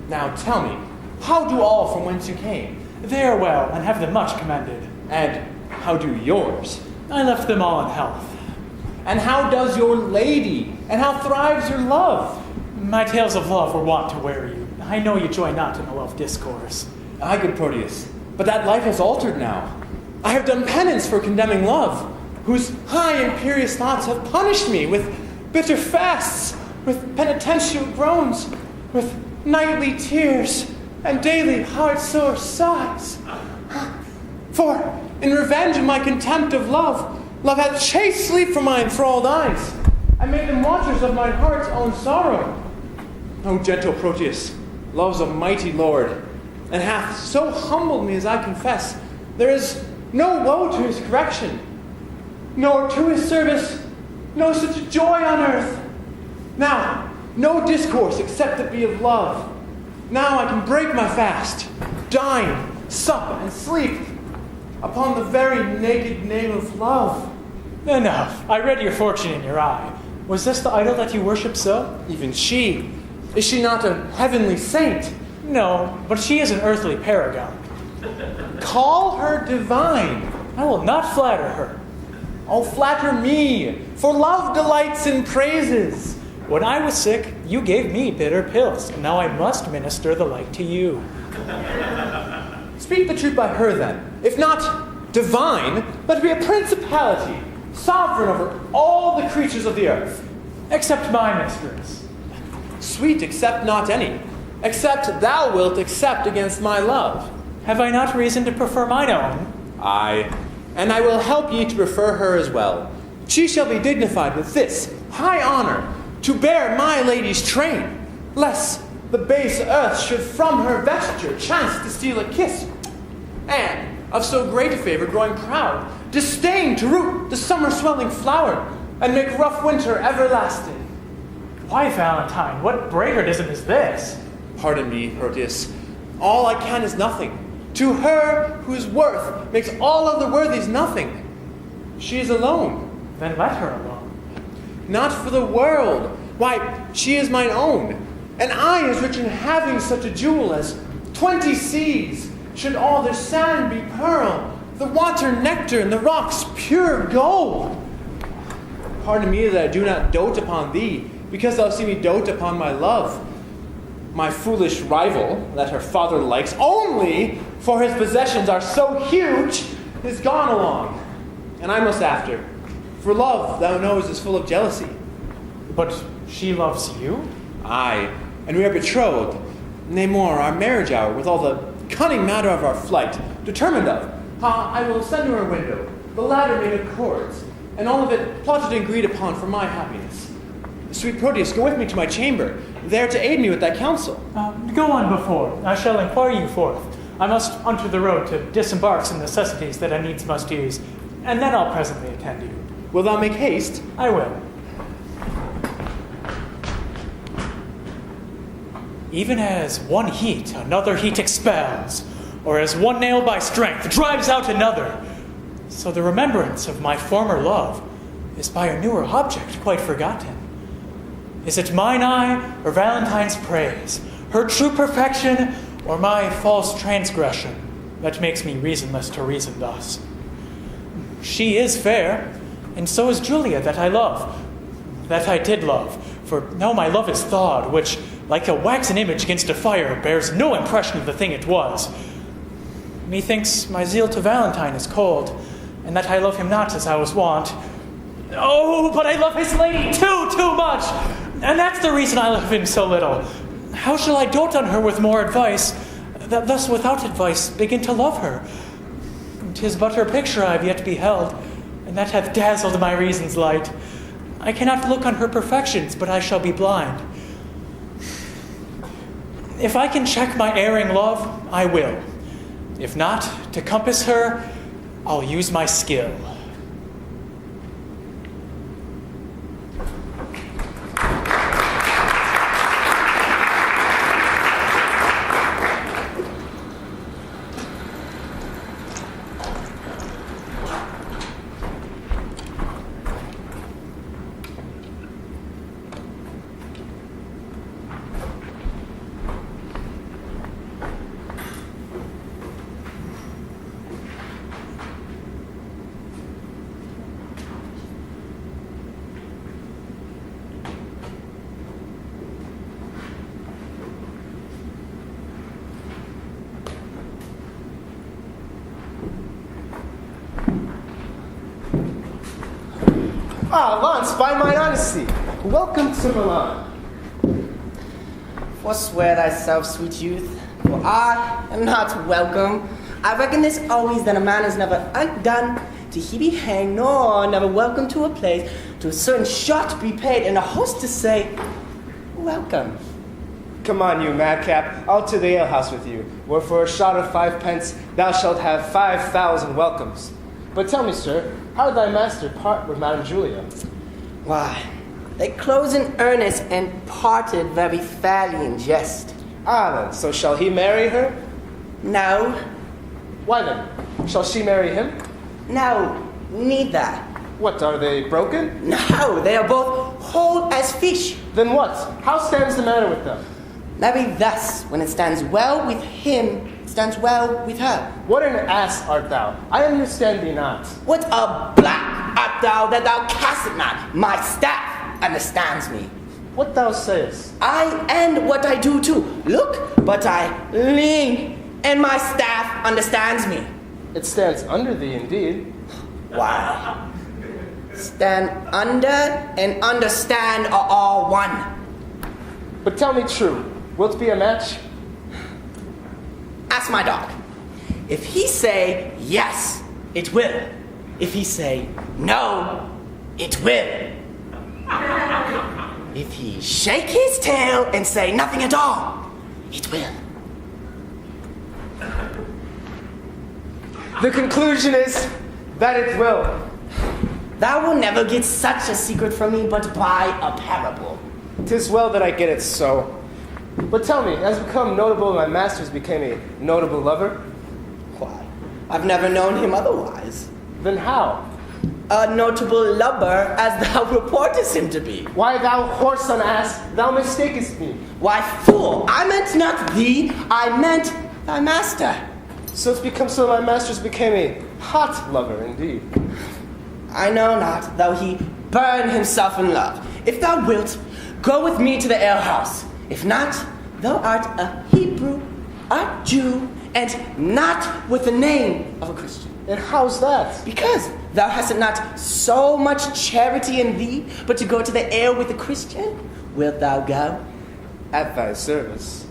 S2: Now tell me, how do all from whence you came?
S3: They are well, and have them much commended.
S2: And how do yours?
S3: I left them all in health.
S2: And how does your lady? And how thrives your love?
S3: My tales of love were wont to weary you. I know you join not in a love discourse.
S2: Aye, good Proteus, but that life has altered now. I have done penance for condemning love, whose high imperious thoughts have punished me with bitter fasts, with penitential groans, with nightly tears, and daily heart-sore sighs. For, in revenge of my contempt of love, love hath chased sleep from my enthralled eyes, and made them watchers of my heart's own sorrow. O gentle Proteus, love's a mighty lord, and hath so humbled me as I confess, there is no woe to his correction, nor to his service, no such joy on earth. Now, no discourse except it be of love. Now I can break my fast, dine, sup, and sleep upon the very naked name of love.
S3: Enough. I read your fortune in your eye. Was this the idol that you worship so?
S2: Even she, is she not a heavenly saint?
S3: No, but she is an earthly paragon.
S2: Call her divine.
S3: I will not flatter her.
S2: Oh, flatter me, for love delights in praises.
S3: When I was sick, you gave me bitter pills, and now I must minister the like to you.
S2: Speak the truth by her then. If not divine, let her be a principality, sovereign over all the creatures of the earth.
S3: Except my mistress.
S2: Sweet, accept not any, except thou wilt accept against my love.
S3: Have I not reason to prefer mine own?
S2: Aye, and I will help ye to prefer her as well. She shall be dignified with this high honor, to bear my lady's train, lest the base earth should from her vesture chance to steal a kiss, and of so great a favor growing proud, disdain to root the summer swelling flower, and make rough winter everlasting.
S3: Why, Valentine, what braggardism is this?
S2: Pardon me, Proteus. All I can is nothing. To her whose worth makes all other worthies nothing. She is alone.
S3: Then let her alone.
S2: Not for the world. Why, she is mine own. And I as rich in having such a jewel as 20 seas, should all their sand be pearl, the water nectar, and the rocks pure gold. Pardon me that I do not dote upon thee, because thou see me dote upon my love. My foolish rival, that her father likes only, for his possessions are so huge, is gone along, and I must after. For love, thou knowest, is full of jealousy.
S3: But she loves you?
S2: Aye, and we are betrothed. Nay more, our marriage hour, with all the cunning matter of our flight, determined of. I will send her a window, the ladder made of cords, and all of it plotted and agreed upon for my happiness. Sweet Proteus, go with me to my chamber, there to aid me with thy counsel.
S3: Go on before. I shall inquire you forth. I must unto the road to disembark some necessities that I needs must use, and then I'll presently attend you.
S2: Will thou make haste?
S3: I will. Even as one heat another heat expels, or as one nail by strength drives out another, so the remembrance of my former love is by a newer object quite forgotten. Is it mine eye or Valentine's praise, her true perfection, or my false transgression that makes me reasonless to reason thus? She is fair, and so is Julia that I love, that I did love, for now my love is thawed, which, like a waxen image against a fire, bears no impression of the thing it was. Methinks my zeal to Valentine is cold, and that I love him not as I was wont. Oh, but I love his lady too much, and that's the reason I love him so little. How shall I dote on her with more advice, that thus without advice begin to love her? 'Tis but her picture I have yet beheld, and that hath dazzled my reason's light. I cannot look on her perfections, but I shall be blind. If I can check my erring love, I will. If not, to compass her, I'll use my skill.
S4: Ah, Lance, by mine honesty, welcome to Milan.
S7: Forswear thyself, sweet youth, for I am not welcome. I reckon this always that a man is never undone till he be hanged, nor never welcome to a place, to a certain shot be paid, and a host to say, welcome.
S4: Come on, you madcap, I'll to the alehouse with you, where for a shot of 5 pence thou shalt have 5,000 welcomes. But tell me, sir, how did thy master part with Madame Julia?
S7: Why, they closed in earnest and parted very fairly in jest.
S4: Ah, then, so shall he marry her?
S7: No,
S4: Why then, shall she marry him?
S7: no, neither.
S4: What, are they broken?
S7: No, they are both whole as fish.
S4: Then what? How stands the matter with them?
S7: Marry thus, when it stands well with him, stands well with her.
S4: What an ass art thou! I understand thee not.
S7: What a black art thou that thou castest not? My staff understands me.
S4: What thou sayest?
S7: I and what I do too. Look, but I lean, and my staff understands me.
S4: It stands under thee indeed.
S7: Why? Stand under and understand are all one.
S4: But tell me true, wilt be a match?
S7: Ask my dog. If he say yes, it will. If he say no, it will. If he shake his tail and say nothing at all, it will.
S4: The conclusion is that it will.
S7: Thou will never get such a secret from me but by a parable.
S4: 'Tis well that I get it so. But tell me, has become notable my master's became a notable lover?
S7: Why, I've never known him otherwise.
S4: Then how?
S7: A notable lover as thou reportest him to be.
S4: Why, thou whoreson ass, thou mistakest me.
S7: Why, fool, I meant not thee, I meant thy master.
S4: So it's become so my master's became a hot lover indeed.
S7: I know not, though he burn himself in love. If thou wilt, go with me to the alehouse. If not, thou art a Hebrew, art Jew, and not with the name of a Christian.
S4: And how's that?
S7: Because thou hast not so much charity in thee, but to go to the ale with a Christian. Wilt thou go?
S4: At thy service.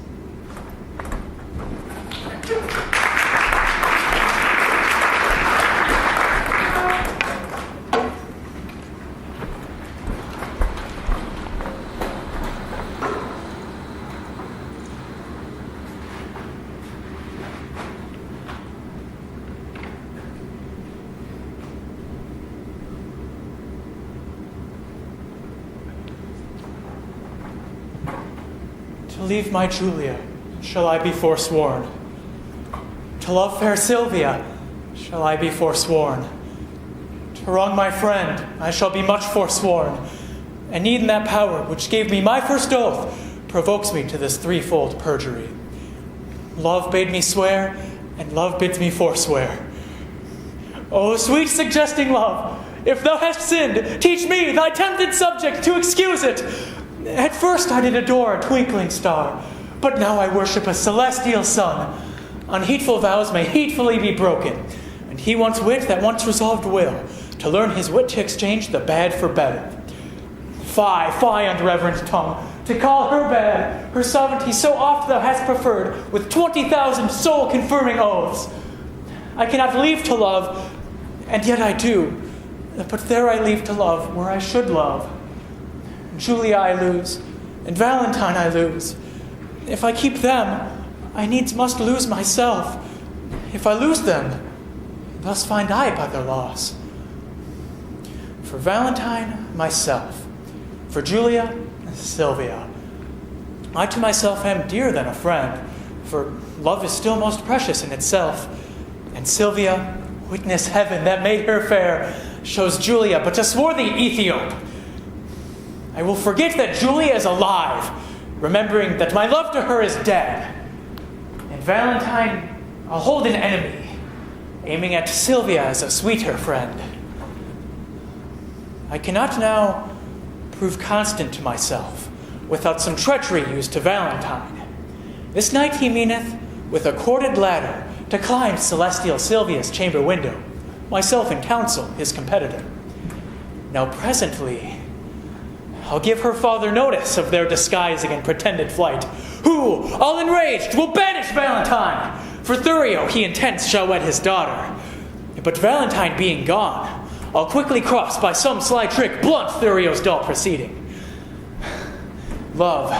S3: To leave my Julia, shall I be forsworn? To love fair Sylvia, shall I be forsworn? To wrong my friend, I shall be much forsworn. And even that power which gave me my first oath provokes me to this threefold perjury. Love bade me swear, and love bids me forswear. O sweet suggesting love, if thou hast sinned, teach me, thy tempted subject, to excuse it. At first I did adore a twinkling star, but now I worship a celestial sun. Unheedful vows may heedfully be broken, and he wants wit that once resolved will, to learn his wit to exchange the bad for better. Fie, unreverent tongue, to call her bad, her sovereignty so oft thou hast preferred, with 20,000 soul-confirming oaths. I cannot leave to love, and yet I do, but there I leave to love where I should love. Julia I lose, and Valentine I lose. If I keep them, I needs must lose myself. If I lose them, thus find I by their loss. For Valentine, myself. For Julia, Sylvia. I to myself am dearer than a friend, for love is still most precious in itself. And Sylvia, witness heaven that made her fair, shows Julia but a swarthy Ethiop. I will forget that Julia is alive, remembering that my love to her is dead. And Valentine, I'll hold an enemy, aiming at Sylvia as a sweeter friend. I cannot now prove constant to myself without some treachery used to Valentine. This night he meaneth, with a corded ladder, to climb celestial Sylvia's chamber window, myself in counsel his competitor. Now presently, I'll give her father notice of their disguising and pretended flight, who, all enraged, will banish Valentine. For Thurio he intents shall wed his daughter. But Valentine being gone, I'll quickly cross by some sly trick blunt Thurio's dull proceeding. Love,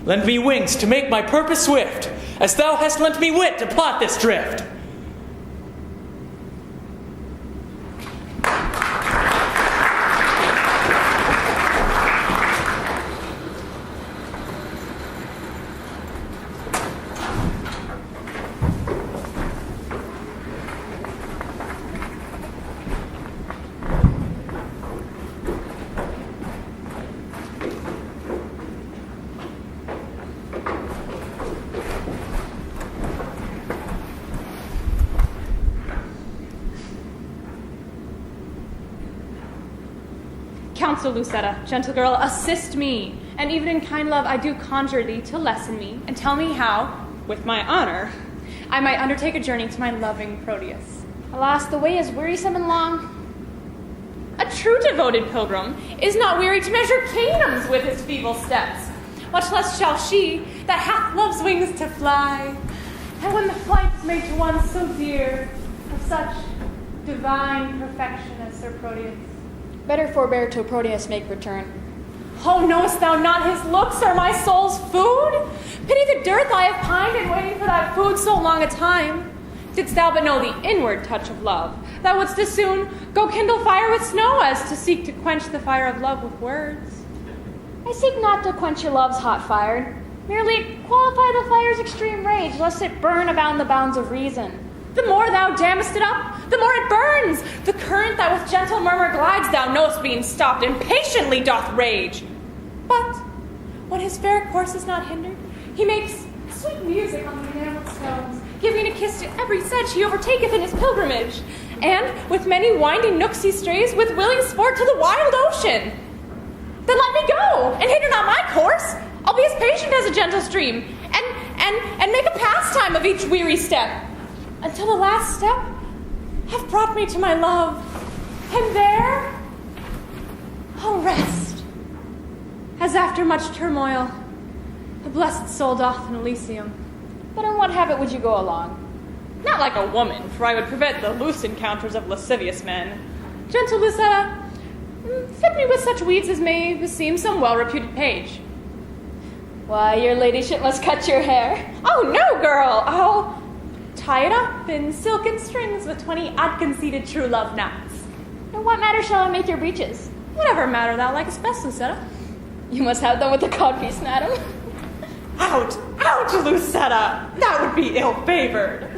S3: lend me wings to make my purpose swift, as thou hast lent me wit to plot this drift.
S5: Counsel, Lucetta, gentle girl, assist me. And even in kind love, I do conjure thee to lesson me, and tell me how, with my honor, I might undertake a journey to my loving Proteus.
S1: Alas, the way is wearisome and long.
S5: A true devoted pilgrim is not weary to measure kingdoms with his feeble steps. Much less shall she that hath love's wings to fly. And when the flight is made to one so dear, of such divine perfection as Sir Proteus.
S1: Better forbear till Proteus make return.
S5: Oh, knowest thou not his looks are my soul's food? Pity the dearth I have pined in waiting for that food so long a time. Didst thou but know the inward touch of love, thou wouldst as soon go kindle fire with snow as to seek to quench the fire of love with words.
S1: I seek not to quench your love's hot fire, merely qualify the fire's extreme rage, lest it burn about the bounds of reason.
S5: The more thou dammest it up, the more it burns. The current that with gentle murmur glides, thou knowest being stopped, impatiently doth rage. But when his fair course is not hindered, he makes sweet music on the enameled stones, giving a kiss to every sedge he overtaketh in his pilgrimage. And with many winding nooks he strays, with willing sport to the wild ocean. Then let me go, and hinder not my course. I'll be as patient as a gentle stream, and make a pastime of each weary step, until the last step have brought me to my love, and there I'll rest, as after much turmoil the blessed soul doth in Elysium.
S1: But in what habit would you go along?
S5: Not like a woman, for I would prevent the loose encounters of lascivious men. Gentle Lucetta, fit me with such weeds as may beseem some well-reputed page.
S1: Why, your ladyship must cut your hair.
S5: Oh, no, girl! I'll tie it up in silken strings with 20 odd-conceited true love knots.
S1: And what matter shall I make your breeches?
S5: Whatever matter thou likest best, Lucetta.
S1: You must have them with the codpiece, madam.
S5: Out, Lucetta! That would be ill-favored.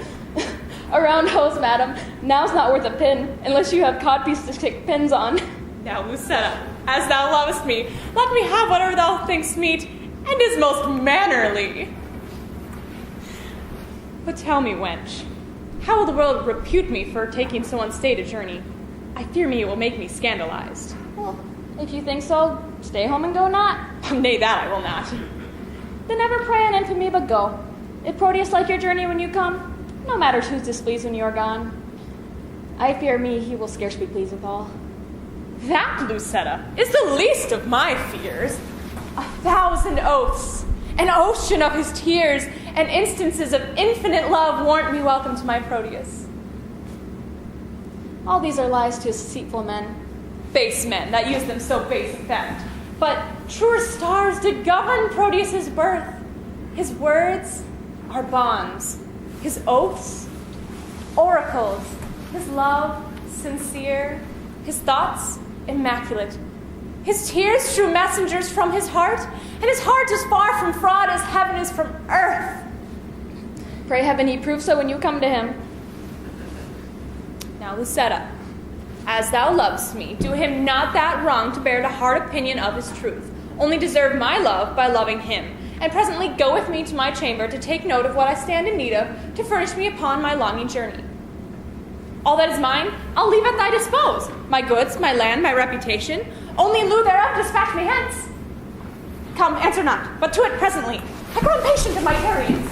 S1: A round hose, madam. Now's not worth a pin, unless you have codpiece to stick pins on.
S5: Now, Lucetta, as thou lovest me, let me have whatever thou thinkst meet, and is most mannerly. But tell me, wench, how will the world repute me for taking so unstaid a journey? I fear me it will make me scandalized.
S1: Well, if you think so, stay home and go not.
S5: Nay, that I will not.
S1: Then never pray on infamy, but go. If Proteus like your journey when you come, no matter who's displeased when you are gone. I fear me he will scarce be pleased with all.
S5: That, Lucetta, is the least of my fears. 1,000 oaths, an ocean of his tears, and instances of infinite love warrant me welcome to my Proteus.
S1: All these are lies to deceitful men.
S5: Base men that use them so base effect. But truer stars did govern Proteus's birth. His words are bonds, his oaths, oracles, his love sincere, his thoughts immaculate. His tears true messengers from his heart, and his heart is far from fraud as heaven is from earth.
S1: Pray heaven he prove so when you come to him.
S5: Now, Lucetta, as thou lovest me, do him not that wrong to bear the hard opinion of his truth. Only deserve my love by loving him, and presently go with me to my chamber to take note of what I stand in need of to furnish me upon my longing journey. All that is mine, I'll leave at thy dispose. My goods, my land, my reputation. Only in lieu thereof dispatch me hence. Come, answer not, but to it presently. I grow impatient of my tarriance.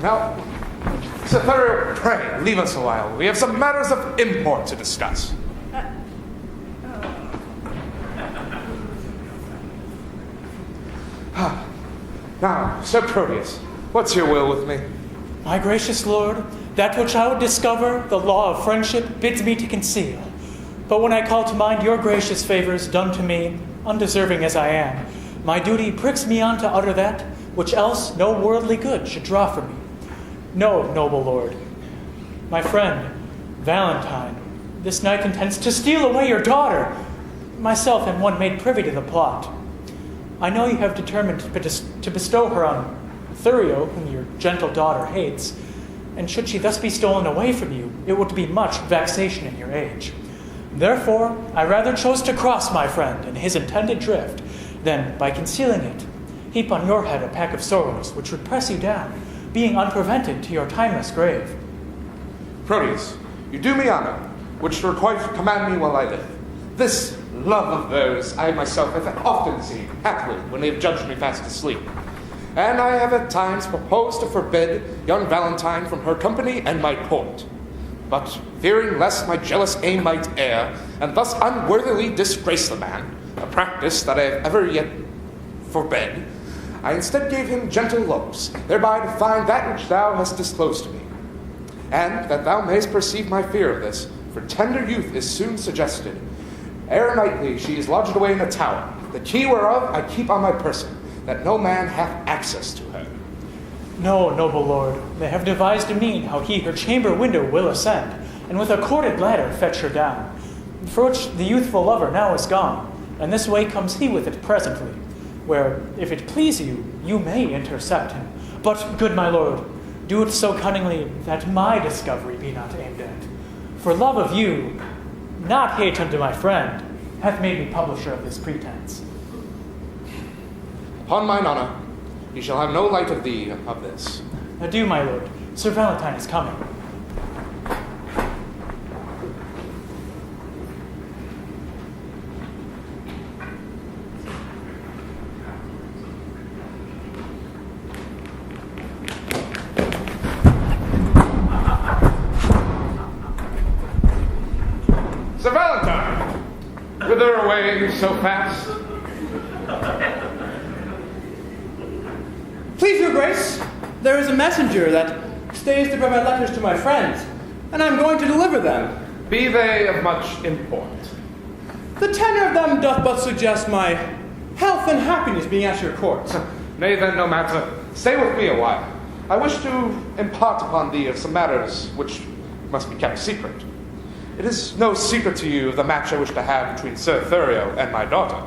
S6: Now, Cytherea, pray, leave us a while. We have some matters of import to discuss. Now, Sir Proteus, what's your will with me?
S3: My gracious lord, that which I would discover, the law of friendship bids me to conceal. But when I call to mind your gracious favors done to me, undeserving as I am, my duty pricks me on to utter that which else no worldly good should draw from me. No, noble lord, my friend, Valentine, This knight intends to steal away your daughter. Myself am one made privy to the plot. I know you have determined to bestow her on Thurio, whom your gentle daughter hates, and should she thus be stolen away from you, it would be much vexation in your age. Therefore, I rather chose to cross my friend in his intended drift, than, by concealing it, heap on your head a pack of sorrows which would press you down, being unprevented to your timeless grave.
S6: Proteus, you do me honor, which requite command me while I live. This love of theirs I myself have often seen, happily, when they have judged me fast asleep. And I have at times proposed to forbid young Valentine from her company and my court. But fearing lest my jealous aim might err, and thus unworthily disgrace the man, a practice that I have ever yet forbid, I instead gave him gentle looks, thereby to find that which thou hast disclosed to me. And that thou mayst perceive my fear of this, for tender youth is soon suggested. Ere nightly she is lodged away in a tower, the key whereof I keep on my person, that no man hath access to her.
S3: No, noble lord, they have devised a mean how he her chamber window will ascend, and with a corded ladder fetch her down, for which the youthful lover now is gone, and this way comes he with it presently, where, if it please you, you may intercept him. But, good my lord, do it so cunningly that my discovery be not aimed at. For love of you, not hate unto my friend, hath made me publisher of this pretense.
S6: Upon mine honor, you shall have no light of thee of this.
S3: Adieu, my lord. Sir Valentine is coming.
S6: Sir Valentine, whither away so fast?
S2: Please, your grace, there is a messenger that stays to bring my letters to my friends, and I'm going to deliver them.
S6: Be they of much import?
S2: The tenor of them doth but suggest my health and happiness being at your court.
S6: Nay, then, no matter. Stay with me a while. I wish to impart upon thee of some matters which must be kept secret. It is no secret to you of the match I wish to have between Sir Thurio and my daughter.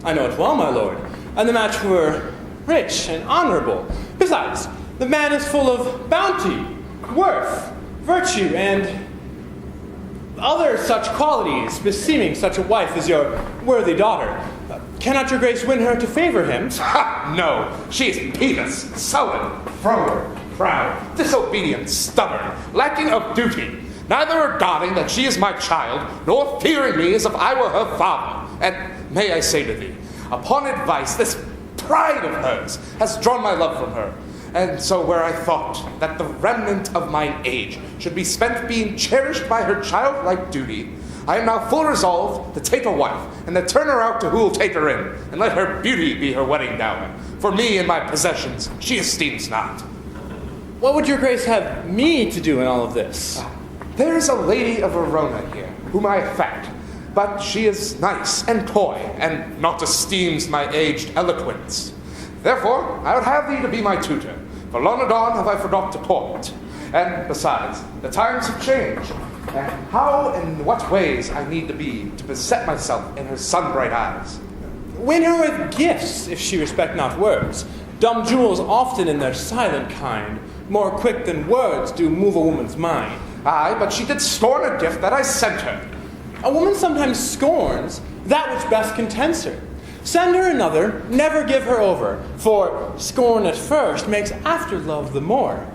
S2: I know it well, my lord, and the match were rich and honorable. Besides, the man is full of bounty, worth, virtue, and other such qualities beseeming such a wife as your worthy daughter. Cannot your grace win her to favor him?
S6: Ha! No, she is peevish, sullen, froward, proud, disobedient, stubborn, lacking of duty, neither regarding that she is my child, nor fearing me as if I were her father. And may I say to thee, upon advice, this pride of hers has drawn my love from her. And so where I thought that the remnant of mine age should be spent being cherished by her childlike duty, I am now full resolved to take a wife, and to turn her out to who will take her in, and let her beauty be her wedding dower. For me and my possessions she esteems not.
S2: What would your grace have me to do in all of this?
S6: There is a lady of Verona here, whom I affect, but she is nice and coy, and not esteems my aged eloquence. Therefore, I would have thee to be my tutor, for long anon have I forgot to court. And besides, the times have changed, and how and what ways I need to be to beset myself in her sun-bright eyes.
S2: Win her with gifts, if she respect not words. Dumb jewels often in their silent kind, more quick than words do move a woman's mind.
S6: Aye, but she did scorn a gift that I sent her.
S2: A woman sometimes scorns that which best contents her. Send her another, never give her over, for scorn at first makes after love the more.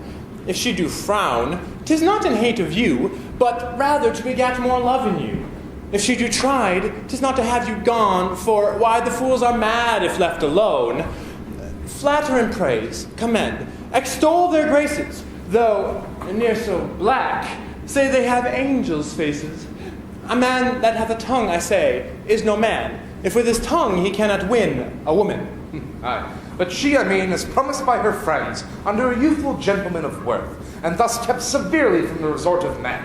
S2: If she do frown, 'tis not in hate of you, but rather to beget more love in you. If she do chide, 'tis not to have you gone, for why the fools are mad if left alone. Flatter and praise, commend, extol their graces, though near so black, say they have angels' faces. A man that hath a tongue, I say, is no man, if with his tongue he cannot win a woman.
S6: Aye, but she, I mean, is promised by her friends under a youthful gentleman of worth, and thus kept severely from the resort of men.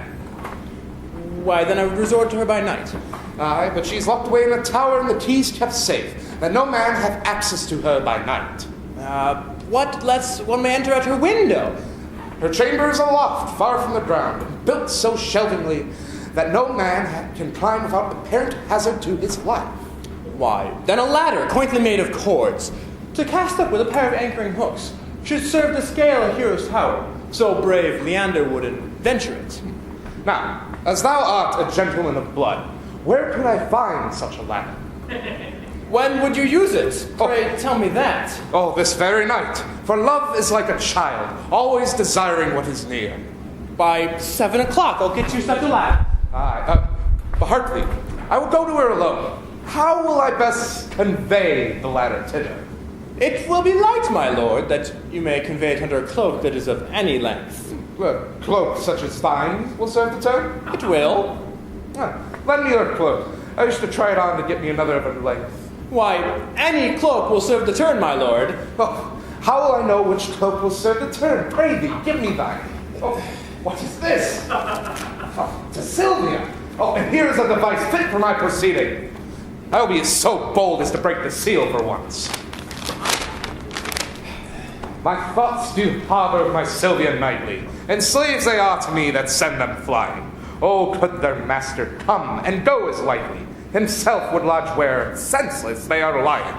S2: Why, then I would resort to her by night.
S6: Aye, but she is locked away in a tower and the keys kept safe, that no man hath access to her by night.
S2: What lets one may enter at her window?
S6: Her chamber is aloft, far from the ground, and built so shelvingly that no man can climb without apparent hazard to his life.
S2: Why, then a ladder, quaintly made of cords, to cast up with a pair of anchoring hooks, should serve to scale a hero's tower. So brave Leander would venture it.
S6: Now, as thou art a gentleman of blood, where could I find such a ladder?
S2: When would you use it? Pray, tell me that.
S6: Oh, this very night. For love is like a child, always desiring what is near.
S2: By 7 o'clock, I'll get you such a ladder.
S6: But hark thee, I will go to her alone. How will I best convey the ladder thither?
S2: It will be light, my lord, that you may convey it under a cloak that is of any length.
S6: A cloak such as thine will serve the turn?
S2: It will.
S6: Lend me your cloak. I wish to try it on to get me another of a length.
S2: Why, any cloak will serve the turn, my lord.
S6: Oh, how will I know which cloak will serve the turn? Pray thee, give me thine. Oh, what is this? Oh, to Sylvia. Oh, and here is a device fit for my proceeding. I will be so bold as to break the seal for once. My thoughts do harbor my Sylvia nightly, and slaves they are to me that send them flying. Oh, could their master come and go as lightly, himself would lodge where senseless they are lying.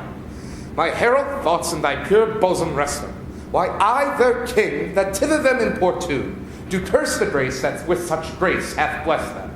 S6: My herald thoughts in thy pure bosom rest them, why I, their king, that thither them importune, do curse the grace that with such grace hath blessed them.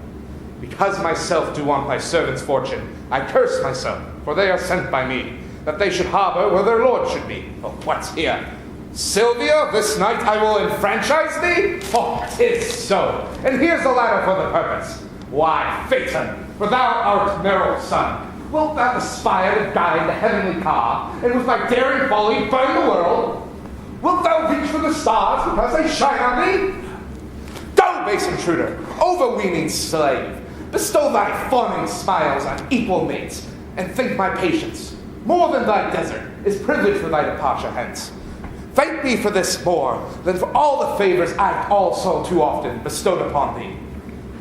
S6: Because myself do want thy servants' fortune, I curse myself, for they are sent by me, that they should harbor where their lord should be. Oh, what's here? Sylvia, this night I will enfranchise thee? Oh, 'tis so. And here's the ladder for the purpose. Why, Phaeton, for thou art Meryl's son, wilt thou aspire to guide the heavenly car, and with thy daring folly burn the world? Wilt thou reach for the stars because they shine on thee? Go, base intruder, overweening slave, bestow thy fawning smiles on equal mates, and think my patience, more than thy desert, is privilege for thy departure hence. Thank me for this more than for all the favors I've also too often bestowed upon thee.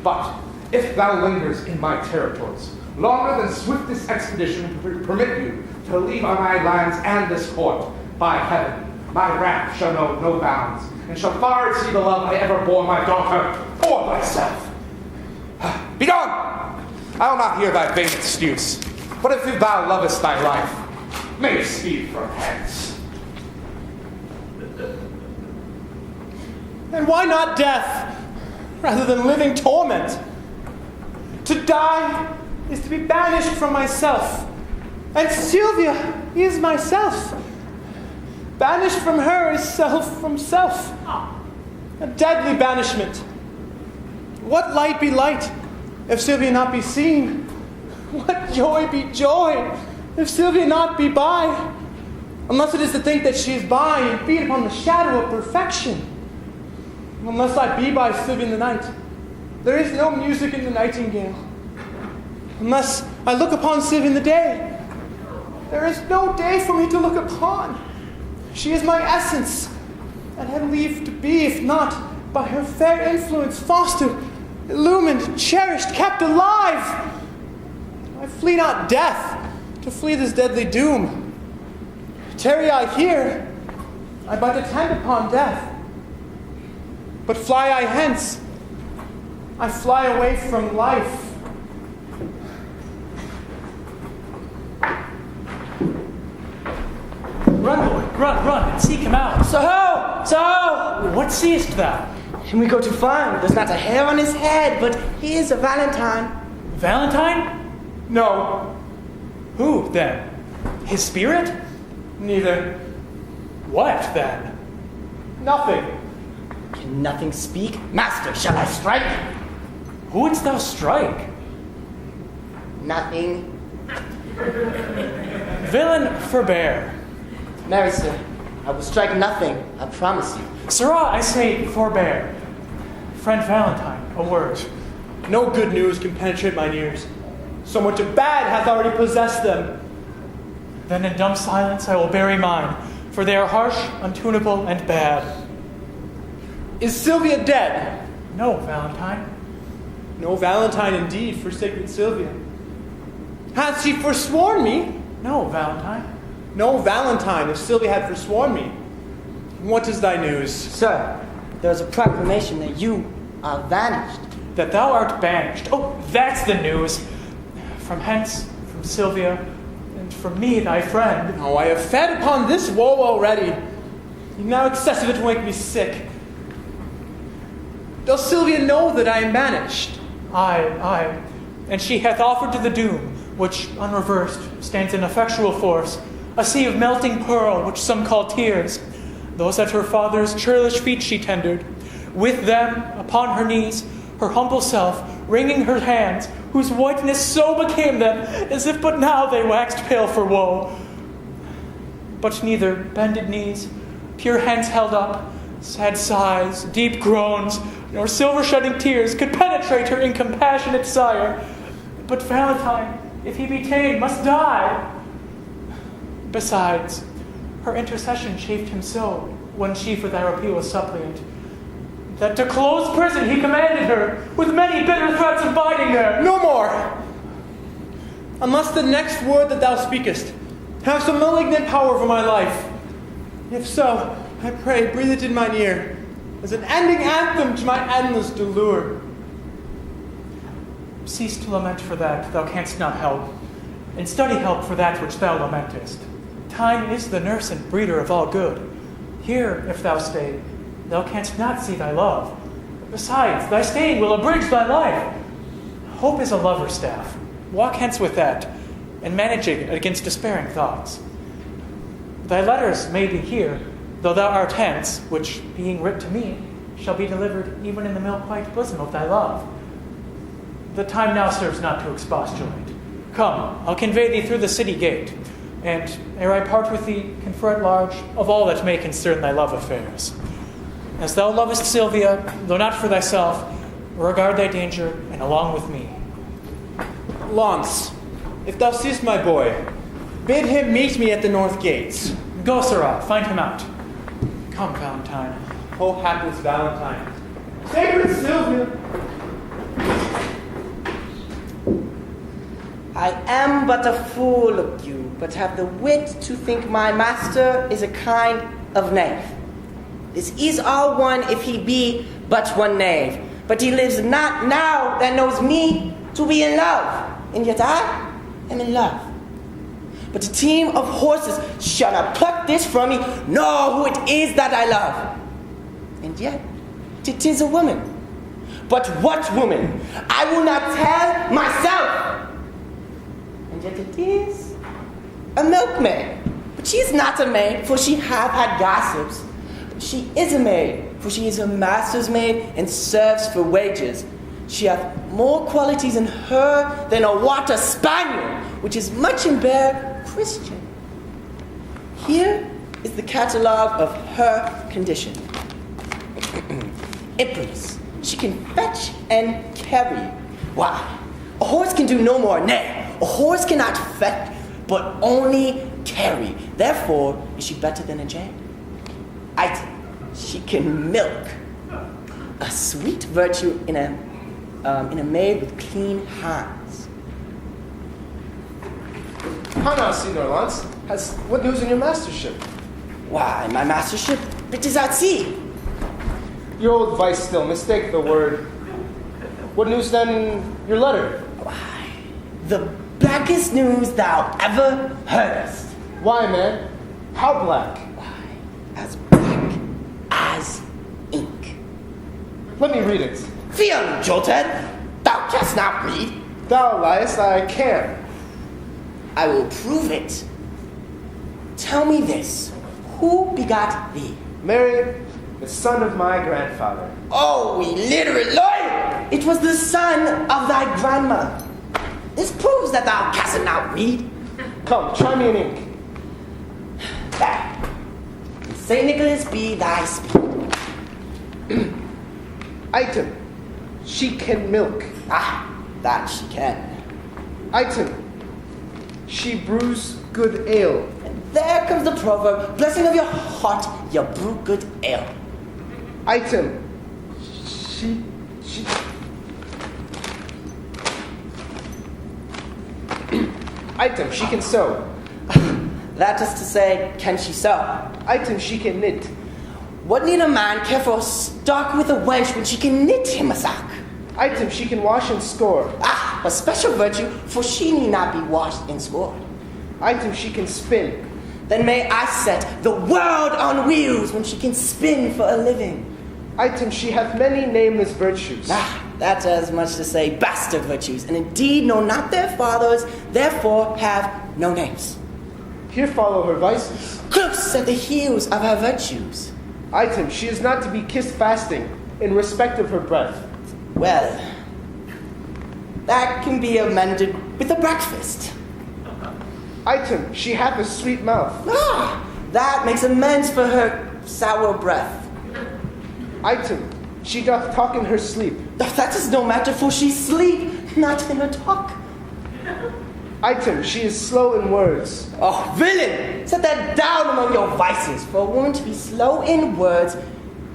S6: But if thou lingers in my territories, longer than swiftest expedition permit you to leave on my lands and this court, by heaven, my wrath shall know no bounds, and shall far exceed the love I ever bore my daughter or thyself. Begone! I'll not hear thy vain excuse, but if thou lovest thy life, may it speed from hence.
S2: And why not death, rather than living torment? To die is to be banished from myself, and Sylvia is myself. Banished from her is self from self. A deadly banishment. What light be light, if Sylvia not be seen? What joy be joy, if Sylvia not be by? Unless it is to think that she is by and feed upon the shadow of perfection. Unless I be by Sylvia in the night, there is no music in the nightingale. Unless I look upon Sylvia in the day, there is no day for me to look upon. She is my essence, and had leave to be, if not by her fair influence fostered, illumined, cherished, kept alive. I flee not death to flee this deadly doom. Tarry I here, I but attend upon death. But fly I hence, I fly away from life.
S3: Run, boy, run, and seek him out.
S7: So!
S3: What seest thou?
S7: And we go to find there's not a hair on his head, but he is a Valentine.
S3: Valentine?
S2: No,
S3: Who, then? His spirit?
S2: neither.
S3: What, then?
S2: Nothing.
S7: Can nothing speak? Master, shall I strike?
S3: Who wouldst thou strike?
S7: Nothing.
S3: Villain, forbear.
S7: Marry, sir, I will strike nothing, I promise you.
S3: Sirrah, I say, forbear. Friend Valentine, a word.
S2: No good news can penetrate mine ears. So much of bad hath already possessed them.
S3: Then in dumb silence I will bury mine, for they are harsh, untunable, and bad.
S2: Is Sylvia dead?
S3: No, Valentine.
S2: No Valentine indeed, for sacred Sylvia. Hath she forsworn me?
S3: No, Valentine.
S2: No Valentine, if Sylvia had forsworn me. What is thy news?
S7: Sir, there's a proclamation that you are vanished.
S3: That thou art banished. Oh, that's the news. From hence, from Sylvia, and from me, thy friend.
S2: Oh, I have fed upon this woe already. Now excess of it will make me sick. Does Sylvia know that I am banished?
S3: Aye. And she hath offered to the doom, which, unreversed, stands in effectual force, a sea of melting pearl, which some call tears. Those at her father's churlish feet she tendered. With them, upon her knees, her humble self, wringing her hands, whose whiteness so became them, as if but now they waxed pale for woe. But neither bended knees, pure hands held up, sad sighs, deep groans, nor silver-shedding tears could penetrate her incompassionate sire. But Valentine, if he be ta'en, must die. Besides, her intercession chafed him so, when she for thy appeal was suppliant, that to close prison he commanded her, with many bitter threats of biding there.
S2: No more! Unless the next word that thou speakest have some malignant power over my life. If so, I pray, breathe it in mine ear, as an ending anthem to my endless dolour.
S3: Cease to lament for that thou canst not help, and study help for that which thou lamentest. Time is the nurse and breeder of all good. Here, if thou stay, thou canst not see thy love. Besides, thy staying will abridge thy life. Hope is a lover's staff. Walk hence with that, and manage it against despairing thoughts. Thy letters may be here, though thou art hence, which, being writ to me, shall be delivered even in the milk-white bosom of thy love. The time now serves not to expostulate. Come, I'll convey thee through the city gate, and, ere I part with thee, confer at large of all that may concern thy love affairs. As thou lovest Sylvia, though not for thyself, regard thy danger, and along with me.
S2: Launce, if thou seest my boy, bid him meet me at the north gates.
S3: Go, Sirrah, find him out. Come, Valentine.
S2: O hapless Valentine, sacred Sylvia!
S7: I am but a fool, look you, but have the wit to think my master is a kind of knave. This is all one if he be but one knave, but he lives not now that knows me to be in love, and yet I am in love. But a team of horses shall not pluck this from me, nor who it is that I love. And yet, it is a woman. But what woman? I will not tell myself. And yet it is a milkmaid. But she is not a maid, for she hath had gossips. But she is a maid, for she is a master's maid and serves for wages. She hath more qualities in her than a water spaniel, which is much in bear Christian. Here is the catalogue of her condition. Implements. She can fetch and carry. Why? A horse can do no more. Nay, a horse cannot fetch, but only carry. Therefore, is she better than a jade? Item. She can milk. A sweet virtue in a maid with clean hands.
S4: How now, Signor Lance? What news in your mastership?
S7: Why, my mastership, it is at sea.
S4: Your old vice still, mistake the word. What news then in your letter?
S7: Why, the blackest news thou ever heardest.
S4: Why, man? How black?
S7: Why, as black as ink.
S4: Let me read it.
S7: Fear, jolthead, thou canst not read.
S4: Thou liest, I can.
S7: I will prove it. Tell me this, who begot thee?
S4: Mary, the son of my grandfather.
S7: Oh, illiterate lawyer! It was the son of thy grandmother. This proves that thou canst not read.
S4: Come, try me in ink.
S7: That. St. Nicholas be thy speed.
S4: Item, she can milk.
S7: Ah, that she can.
S4: Item, she brews good ale.
S7: And there comes the proverb, blessing of your heart, you brew good ale.
S4: Item, she... Item, she can sew.
S7: That is to say, can she sew?
S4: Item, she can knit.
S7: What need a man care for a stock with a wench when she can knit him a sock?
S4: Item, she can wash and score.
S7: Ah, a special virtue, for she need not be washed and scored.
S4: Item, she can spin.
S7: Then may I set the world on wheels when she can spin for a living.
S4: Item, she hath many nameless virtues.
S7: Ah, that's as much to say bastard virtues, and indeed know not their fathers, therefore have no names.
S4: Here follow her vices.
S7: Close at the heels of her virtues.
S4: Item, she is not to be kissed fasting, in respect of her breath.
S7: Well, that can be amended with a breakfast.
S4: Item, she hath a sweet mouth.
S7: Ah, that makes amends for her sour breath.
S4: Item, she doth talk in her sleep.
S7: That is no matter, for she sleep, not in her talk.
S4: Item, she is slow in words.
S7: Oh, villain! Set that down among your vices. For a woman to be slow in words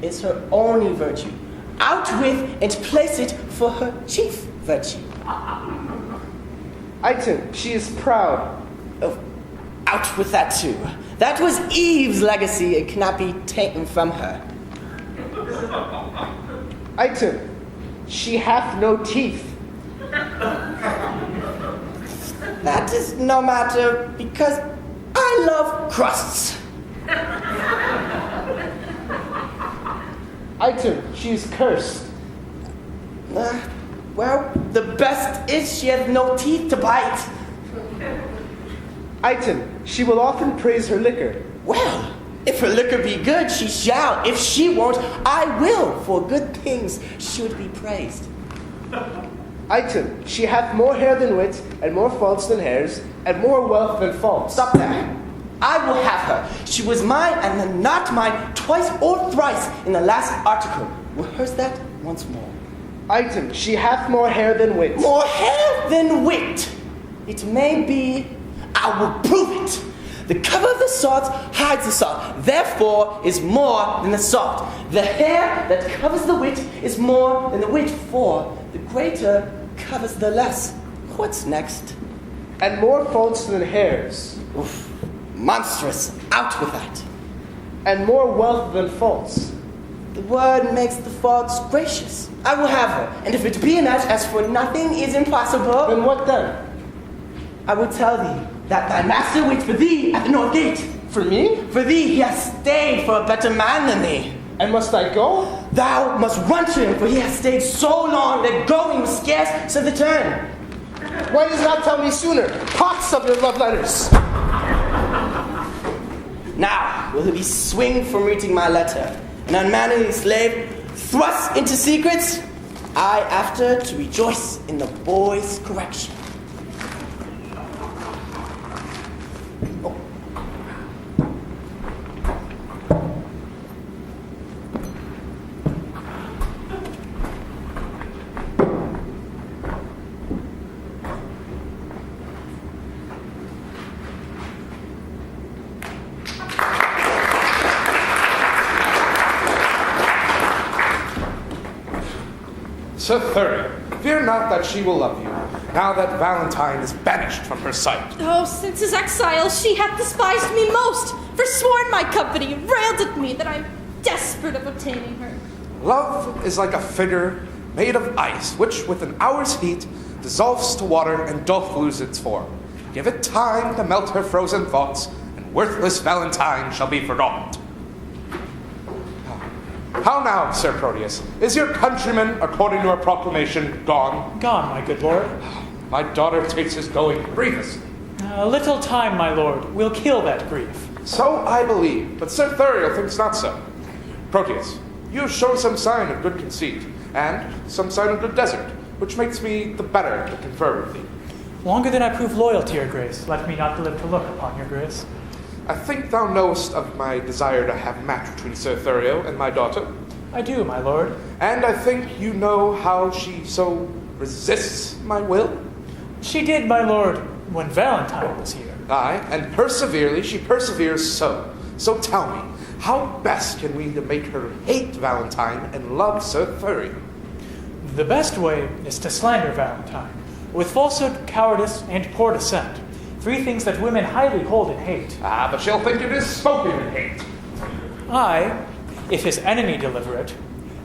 S7: is her only virtue. Out with and place it for her chief virtue.
S4: Item, she is proud.
S7: Oh, out with that too. That was Eve's legacy. It cannot be taken from her.
S4: Item, she hath no teeth.
S7: That is no matter, because I love crusts.
S4: Item, she is cursed.
S7: Well, the best is she has no teeth to bite.
S4: Item, she will often praise her liquor.
S7: Well, if her liquor be good, she shall. If she won't, I will, for good things should be praised.
S4: Item, she hath more hair than wit, and more faults than hairs, and more wealth than faults.
S7: Stop there. I will have her. She was mine and then not mine twice or thrice in the last article. Rehearse that once more.
S4: Item, she hath more hair than wit.
S7: More hair than wit. It may be, I will prove it. The cover of the salt hides the salt, therefore is more than the salt. The hair that covers the wit is more than the wit, for the greater covers the less. What's next?
S4: And more faults than hairs.
S7: Oof. Monstrous. Out with that.
S4: And more wealth than faults.
S7: The word makes the faults gracious. I will have her, and if it be a match, as for nothing is impossible.
S4: Then what then?
S7: I will tell thee that thy master waits for thee at the north gate.
S4: For me?
S7: For thee he has stayed for a better man than thee.
S4: And must I go?
S7: Thou must run to him, for he has stayed so long that going was scarce to the turn.
S4: Why does not tell me sooner? Pox of your love letters.
S7: Now will he be swinged from reading my letter, an unmanly slave, thrust into secrets, I after to rejoice in the boy's correction.
S6: Sir Thurio, fear not that she will love you, now that Valentine is banished from her sight.
S8: Oh, since his exile, she hath despised me most, forsworn my company, railed at me that I'm desperate of obtaining her.
S6: Love is like a figure made of ice, which with an hour's heat dissolves to water and doth lose its form. Give it time to melt her frozen thoughts, and worthless Valentine shall be forgot. How now, Sir Proteus? Is your countryman, according to our proclamation, gone?
S3: Gone, my good lord.
S6: My daughter takes his going grievously.
S3: A little time, my lord, will kill that grief.
S6: So I believe, but Sir Thurio thinks not so. Proteus, you have shown some sign of good conceit, and some sign of good desert, which makes me the better to confer with thee.
S3: Longer than I prove loyal to your grace, let me not live to look upon your grace.
S6: I think thou knowest of my desire to have match between Sir Thurio and my daughter.
S3: I do, my lord.
S6: And I think you know how she so resists my will.
S3: She did, my lord, when Valentine was here.
S6: Aye, and she perseveres so. So tell me, how best can we to make her hate Valentine and love Sir Thurio?
S3: The best way is to slander Valentine, with falsehood, cowardice, and poor descent. 3 things that women highly hold in hate.
S6: Ah, but she'll think it is spoken in hate.
S3: I if his enemy deliver it.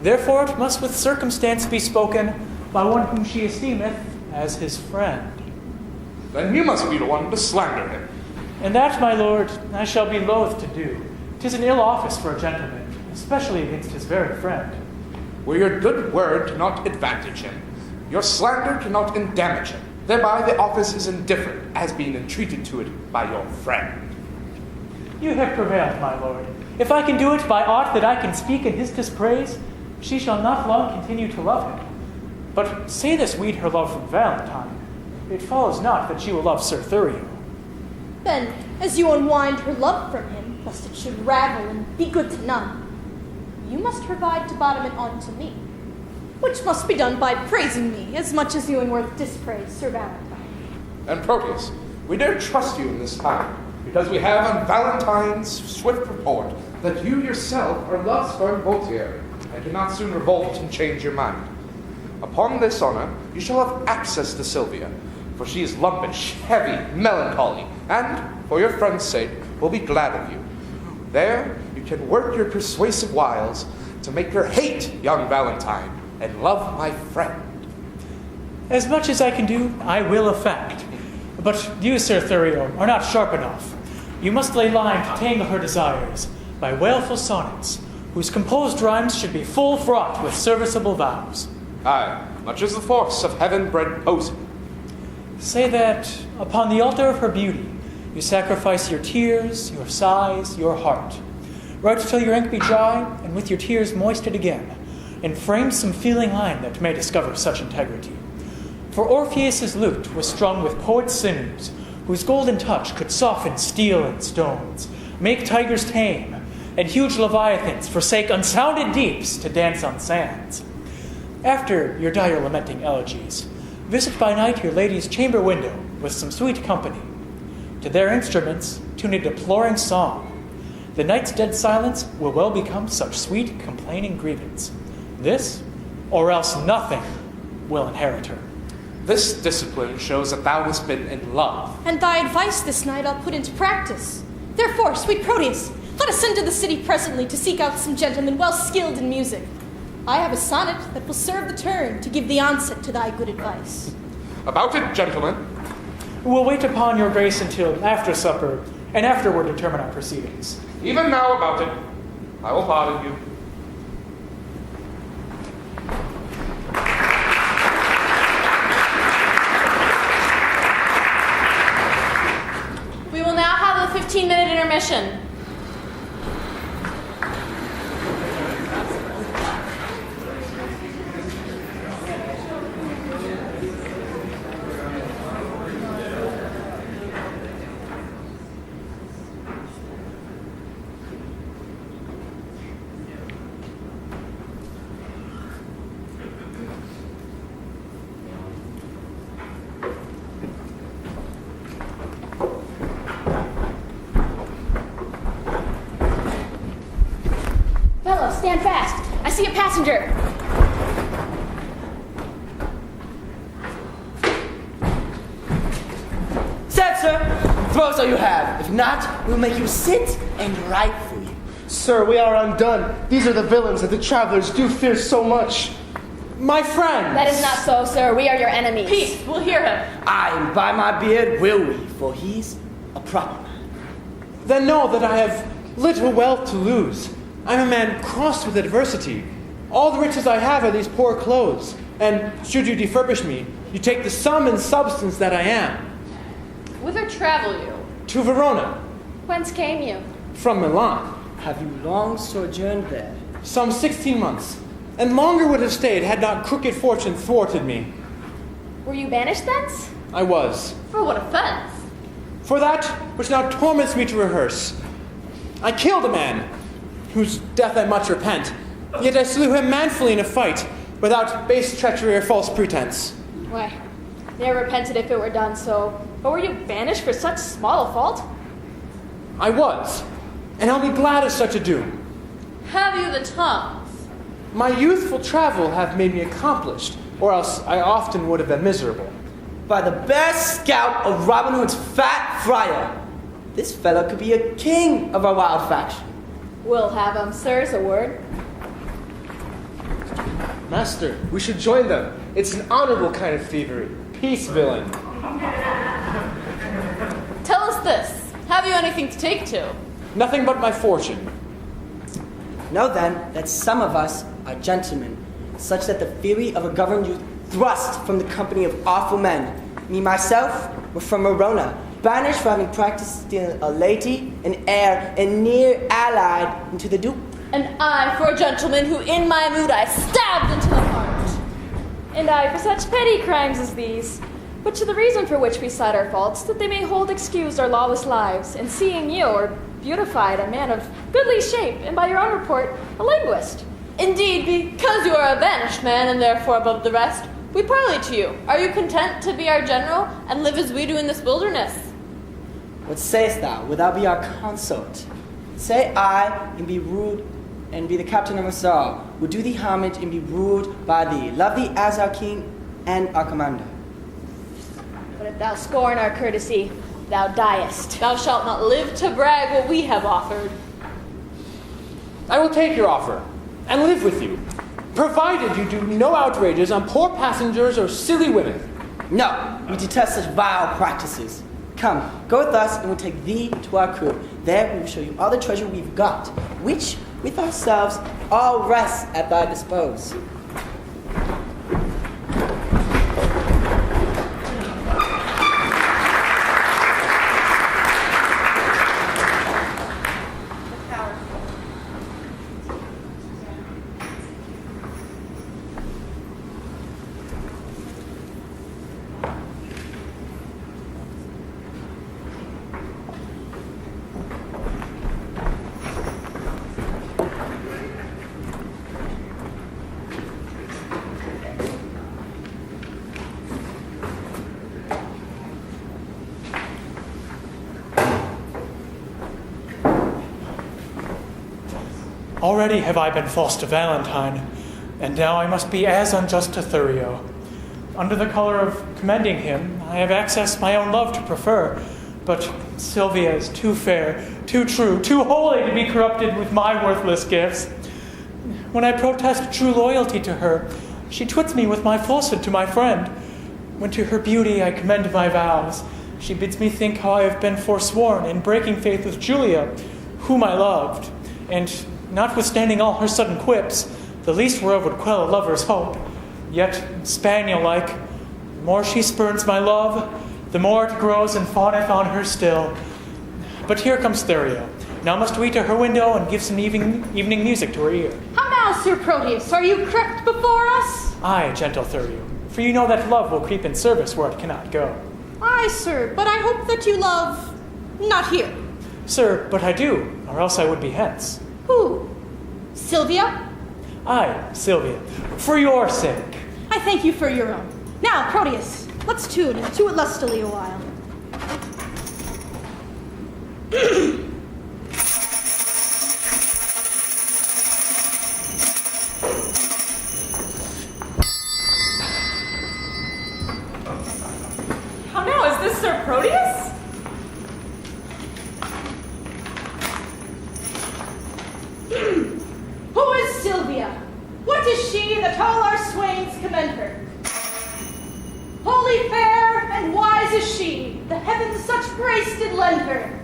S3: Therefore it must with circumstance be spoken by one whom she esteemeth as his friend.
S6: Then you must be the one to slander him.
S3: And that, my lord, I shall be loath to do. 'Tis an ill office for a gentleman, especially against his very friend.
S6: Were your good word to not advantage him, your slander cannot endamage him. Thereby the office is indifferent, as being entreated to it by your friend.
S3: You have prevailed, my lord. If I can do it by aught that I can speak in his dispraise, she shall not long continue to love him. But say this weed her love from Valentine, it follows not that she will love Sir Thurio.
S8: Then, as you unwind her love from him, lest it should ravel and be good to none, you must provide to bottom it on to me, which must be done by praising me as much as you in worth dispraise Sir Valentine.
S6: And Proteus, we dare trust you in this time, because we have on Valentine's swift report that you yourself are love's firm Voltaire, and cannot soon revolt and change your mind. Upon this honor, you shall have access to Sylvia, for she is lumpish, heavy, melancholy, and, for your friend's sake, will be glad of you. There, you can work your persuasive wiles to make her hate young Valentine and love my friend.
S3: As much as I can do, I will effect. But you, Sir Thurio, are not sharp enough. You must lay lime to tangle her desires by wailful sonnets, whose composed rhymes should be full fraught with serviceable vows.
S6: Aye, much as the force of heaven-bred poesy.
S3: Say that, upon the altar of her beauty, you sacrifice your tears, your sighs, your heart. Write till your ink be dry, and with your tears moist it again, and frame some feeling line that may discover such integrity. For Orpheus's lute was strung with poet's sinews, whose golden touch could soften steel and stones, make tigers tame, and huge leviathans forsake unsounded deeps to dance on sands. After your dire lamenting elegies, visit by night your lady's chamber window with some sweet company. To their instruments tune a deploring song. The night's dead silence will well become such sweet complaining grievance. This, or else nothing, will inherit her.
S6: This discipline shows that thou hast been in love.
S8: And thy advice this night I'll put into practice. Therefore, sweet Proteus, let us send to the city presently to seek out some gentlemen well skilled in music. I have a sonnet that will serve the turn to give the onset to thy good advice.
S6: About it, gentlemen.
S3: We'll wait upon your grace until after supper, and afterward determine our proceedings.
S6: Even now about it, I will pardon you.
S1: We will now have a 15-minute intermission.
S8: Stand fast. I see a passenger.
S7: Said, sir, throw so you have. If not, we'll make you sit and write for you.
S4: Sir, we are undone. These are the villains that the travelers do fear so much.
S2: My friend!
S9: That is not so, sir. We are your enemies.
S1: Peace, we'll hear him.
S7: Aye, and by my beard will we, for he's a proper man.
S2: Then know that I have little wealth to lose. I'm a man crossed with adversity. All the riches I have are these poor clothes. And should you defurbish me, you take the sum and substance that I am.
S1: Whither travel you?
S2: To Verona,
S9: Whence came you?
S2: from Milan.
S7: Have you long sojourned there?
S2: Some 16 months. And longer would have stayed had not crooked fortune thwarted me.
S9: Were you banished thence?
S2: I was.
S1: For what offense?
S2: For that which now torments me to rehearse. I killed a man, whose death I much repent, yet I slew him manfully in a fight, without base treachery or false pretense.
S9: Why, ne'er repented if it were done so. But were you banished for such small a fault?
S2: I was, and I'll be glad of such a doom.
S1: Have you the tongues?
S2: My youthful travel hath made me accomplished, or else I often would have been miserable.
S7: By the best scout of Robin Hood's fat friar, this fellow could be a king of our wild faction.
S9: We'll have 'em, sir's a word.
S4: Master, we should join them. It's an honorable kind of thievery. Peace, villain.
S1: Tell us this. Have you anything to take to?
S2: Nothing but my fortune.
S7: Know then that some of us are gentlemen, such that the fury of a governed youth thrust from the company of awful men. Me myself were from Verona, banished for having practiced stealing a lady, an heir, and near allied into the duke.
S1: And I for a gentleman who in my mood I stabbed into the heart.
S9: And I for such petty crimes as these, but to the reason for which we cite our faults, that they may hold excused our lawless lives, and seeing you are beautified, a man of goodly shape, and by your own report, a linguist.
S1: Indeed, because you are a banished man and therefore above the rest, we parley to you. Are you content to be our general and live as we do in this wilderness?
S7: What sayest thou? Wilt thou be our consort? Say I, and be rude, and be the captain of us all, will do thee homage and be ruled by thee, love thee as our king and our commander.
S9: But if thou scorn our courtesy, thou diest.
S1: Thou shalt not live to brag what we have offered.
S2: I will take your offer and live with you, provided you do no outrages on poor passengers or silly women.
S7: No, we detest such vile practices. Come, go with us, and we'll take thee to our crew. There we will show you all the treasure we've got, which, with ourselves, all rests at thy dispose.
S3: Already have I been false to Valentine, and now I must be as unjust to Thurio. Under the color of commending him, I have accessed my own love to prefer, but Sylvia is too fair, too true, too holy to be corrupted with my worthless gifts. When I protest true loyalty to her, she twits me with my falsehood to my friend. When to her beauty I commend my vows, she bids me think how I have been forsworn in breaking faith with Julia, whom I loved, and notwithstanding all her sudden quips, the least whereof would quell a lover's hope. Yet, spaniel-like, the more she spurns my love, the more it grows and fawneth on her still. But here comes Thurio. Now must we to her window and give some evening music to her ear.
S8: How now, Sir Proteus? Are you crept before us?
S3: Aye, gentle Thurio, for you know that love will creep in service where it cannot go.
S8: Aye, sir, but I hope that you love not here.
S3: Sir, but I do, or else I would be hence.
S8: Who? Sylvia?
S3: Aye, Sylvia, for your sake.
S8: I thank you for your own. Now, Proteus, let's tune and to it lustily a while.
S5: How now, is this Sir Proteus?
S8: Who is Sylvia? What is she that all our swains commend her? Holy, fair, and wise is she, the heavens such grace did lend her.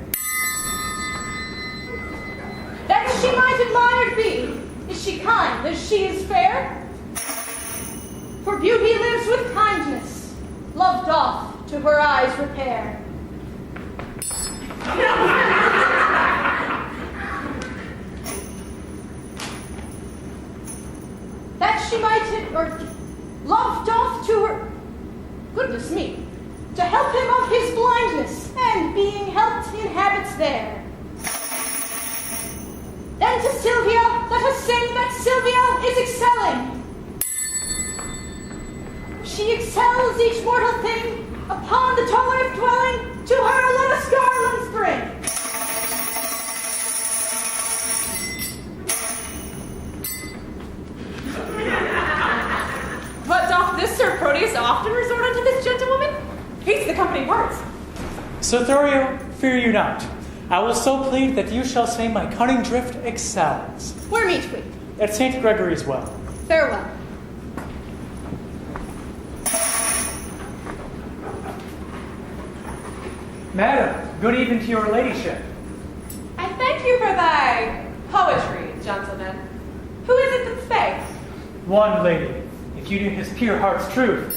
S8: That she might admired be, is she kind as she is fair? For beauty lives with kindness, love doth to her eyes repair. That she might, or love doth to her, goodness me, to help him of his blindness, and being helped inhabits there. Then to Sylvia, let us sing that Sylvia is excelling. She excels each mortal thing, upon the tolerant dwelling, to her let us garlands bring.
S5: But doth this Sir Proteus often resort unto this gentlewoman? Hates the company words.
S3: Sir Thurio, fear you not. I will so plead that you shall say my cunning drift excels.
S8: Where meet we?
S3: At St. Gregory's Well.
S8: Farewell.
S3: Madam, good even to your ladyship.
S5: I thank you for thy poetry, gentlemen. Who is it that spake?
S3: One lady, if you knew his pure heart's truth,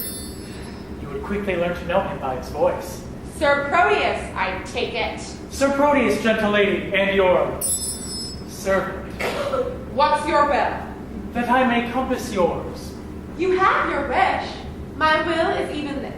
S3: you would quickly learn to know him by his voice.
S5: Sir Proteus, I take it.
S3: Sir Proteus, gentle lady, and your servant,
S5: What's your will?
S3: that I may compass yours.
S5: You have your wish. My will is even this.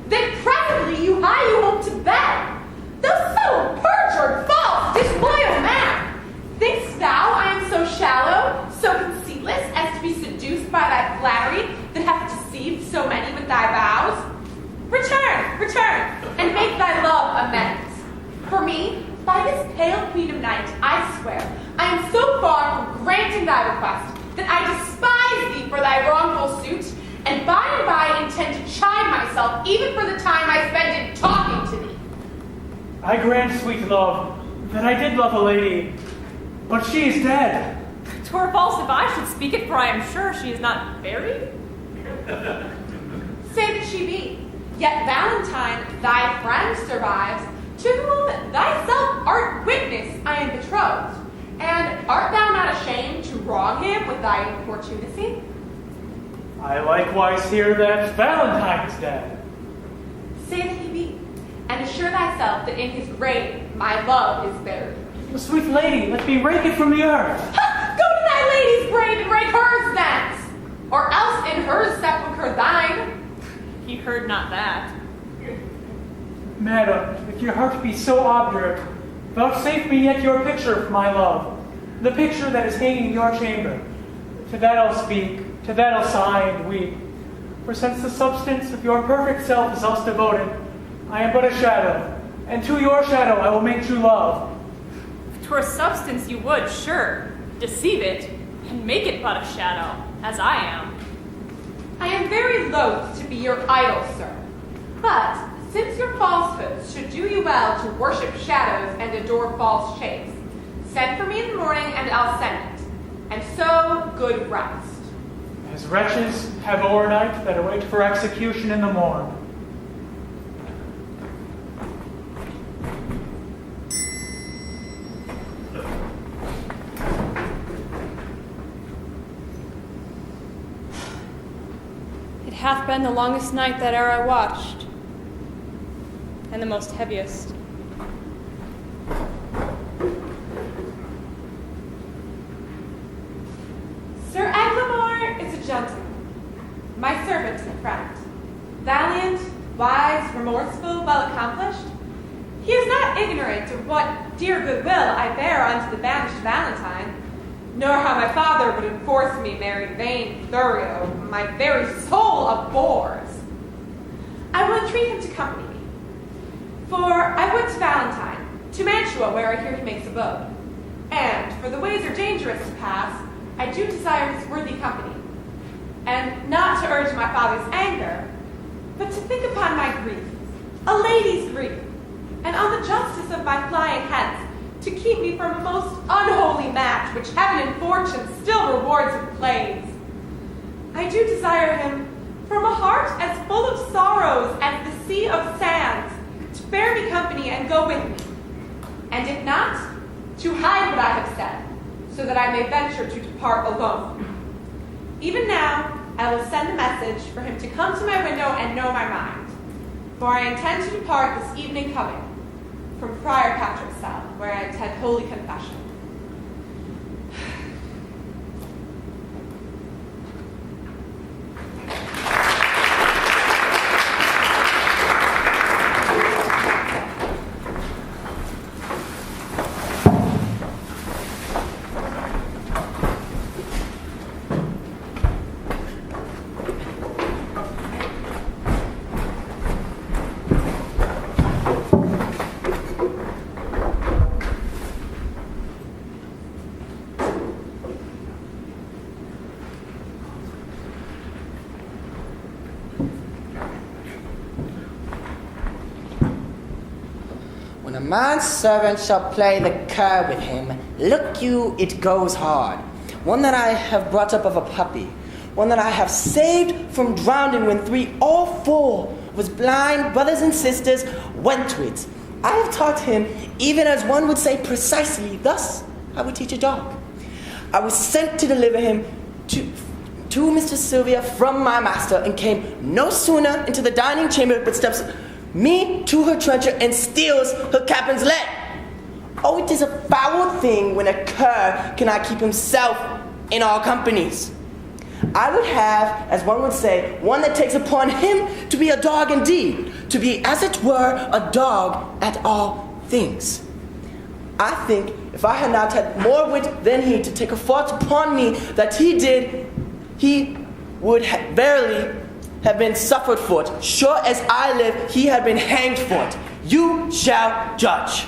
S5: That presently you hie you home to bed. Thou subtle, perjured, false, disloyal man! Think'st thou I am so shallow, so conceivless, as to be seduced by thy flattery that hath deceived so many with thy vows? Return, and make thy love amends. For me, by this pale queen of night, I swear, I am so far from granting thy request that I despise thee for thy wrongful suit, and by intend to chide myself even for the time I spend in talking to thee.
S3: I grant, sweet love, that I did love a lady, but she is dead.
S9: 'Twere false if I should speak it, for I am sure she is not buried.
S5: Say that she be. Yet Valentine, thy friend, survives, to whom thyself art witness I am betrothed. And art thou not ashamed to wrong him with thy importunacy?
S3: I likewise hear that Valentine is dead.
S5: Say that he be, and assure thyself that in his grave my love is buried.
S3: Sweet lady, let me rake it from the earth.
S5: Ha! Go to thy lady's grave and rake hers thence, or else in hers sepulchre thine.
S9: He heard not that.
S3: Madam, if your heart be so obdurate, vouchsafe me yet your picture for my love, the picture that is hanging in your chamber. To that I'll speak, to that I'll sigh and weep. For since the substance of your perfect self is thus devoted, I am but a shadow, and to your shadow I will make true love.
S9: If 'twere substance you would, sure, deceive it, and make it but a shadow, as I am.
S5: I am very loath to be your idol, sir. But since your falsehoods should do you well to worship shadows and adore false shapes, send for me in the morning and I'll send it. And so, good rest.
S3: As wretches have o'ernight that await for execution in the morn.
S9: It hath been the longest night that e'er I watched, and the most heaviest.
S5: Sir Eglamour is a gentleman, my servant and friend. Valiant, wise, remorseful, well accomplished. He is not ignorant of what dear goodwill I bear unto the banished Valentine, nor how my father would enforce me marry vain Thurio, whom my very soul abhors. I will entreat him to accompany me, for I would to Valentine, to Mantua, where I hear he makes abode. And, for the ways are dangerous to pass, I do desire his worthy company, and not to urge my father's anger, but to think upon my grief, a lady's grief, and on the justice of my flying hence, to keep me from a most unholy match which heaven and fortune still rewards with plagues. I do desire him, from a heart as full of sorrows as the sea of sands, to bear me company and go with me, and if not, to hide what I have said, so that I may venture to depart alone. Even now, I will send a message for him to come to my window and know my mind, for I intend to depart this evening coming from Friar Patrick's cell, where I intend holy confession.
S7: manservant shall play the cur with him. Look you, it goes hard. One that I have brought up of a puppy. One that I have saved from drowning when 3 or 4 of his blind brothers and sisters went to it. I have taught him, even as one would say precisely, thus I would teach a dog. I was sent to deliver him to Mr. Sylvia from my master, and came no sooner into the dining chamber but steps me to her trencher and steals her captain's leg. Oh, it is a foul thing when a cur cannot keep himself in all companies. I would have, as one would say, one that takes upon him to be a dog indeed, to be, as it were, a dog at all things. I think if I had not had more wit than he to take a fault upon me that he did, he would verily have been suffered for it. Sure as I live, he had been hanged for it. You shall judge.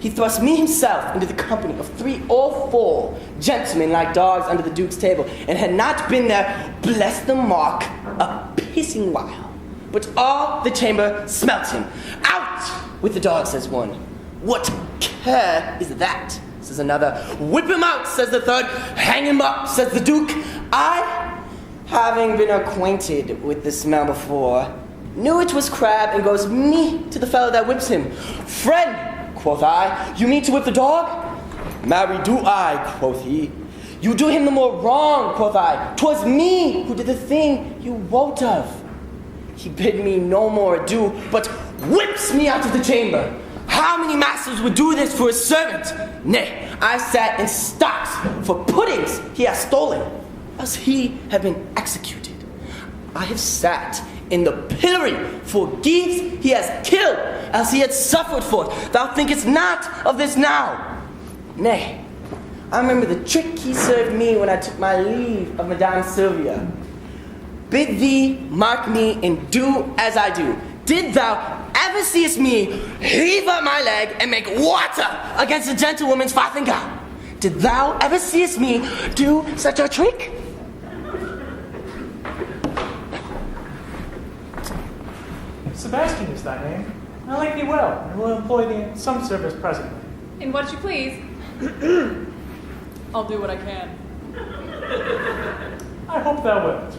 S7: He thrust me himself into the company of 3 or 4 gentlemen like dogs under the Duke's table, and had not been there, bless the mark, a pissing while. But all the chamber smelt him. Out with the dog, says one. What cur is that, says another. Whip him out, says the third. Hang him up, says the Duke. I, having been acquainted with the smell before, knew it was Crab, and goes me to the fellow that whips him. Friend, quoth I, you mean to whip the dog? Marry do I, quoth he. You do him the more wrong, quoth I. 'Twas me who did the thing you wot of. He bid me no more ado, but whips me out of the chamber. How many masters would do this for a servant? Nay, I sat in stocks for puddings he has stolen, else he have been executed. I have sat in the pillory for geese he has killed, else he had suffered for it. Thou thinkest not of this now. Nay, I remember the trick he served me when I took my leave of Madame Sylvia. Bid thee mark me and do as I do. Did thou ever seest me heave up my leg and make water against a gentlewoman's farthingale? Did thou ever seest me do such a trick?
S3: Sebastian is thy name. I like thee well, and will employ thee in some service presently.
S5: In what you please. I'll do what I can.
S3: I hope thou wilt.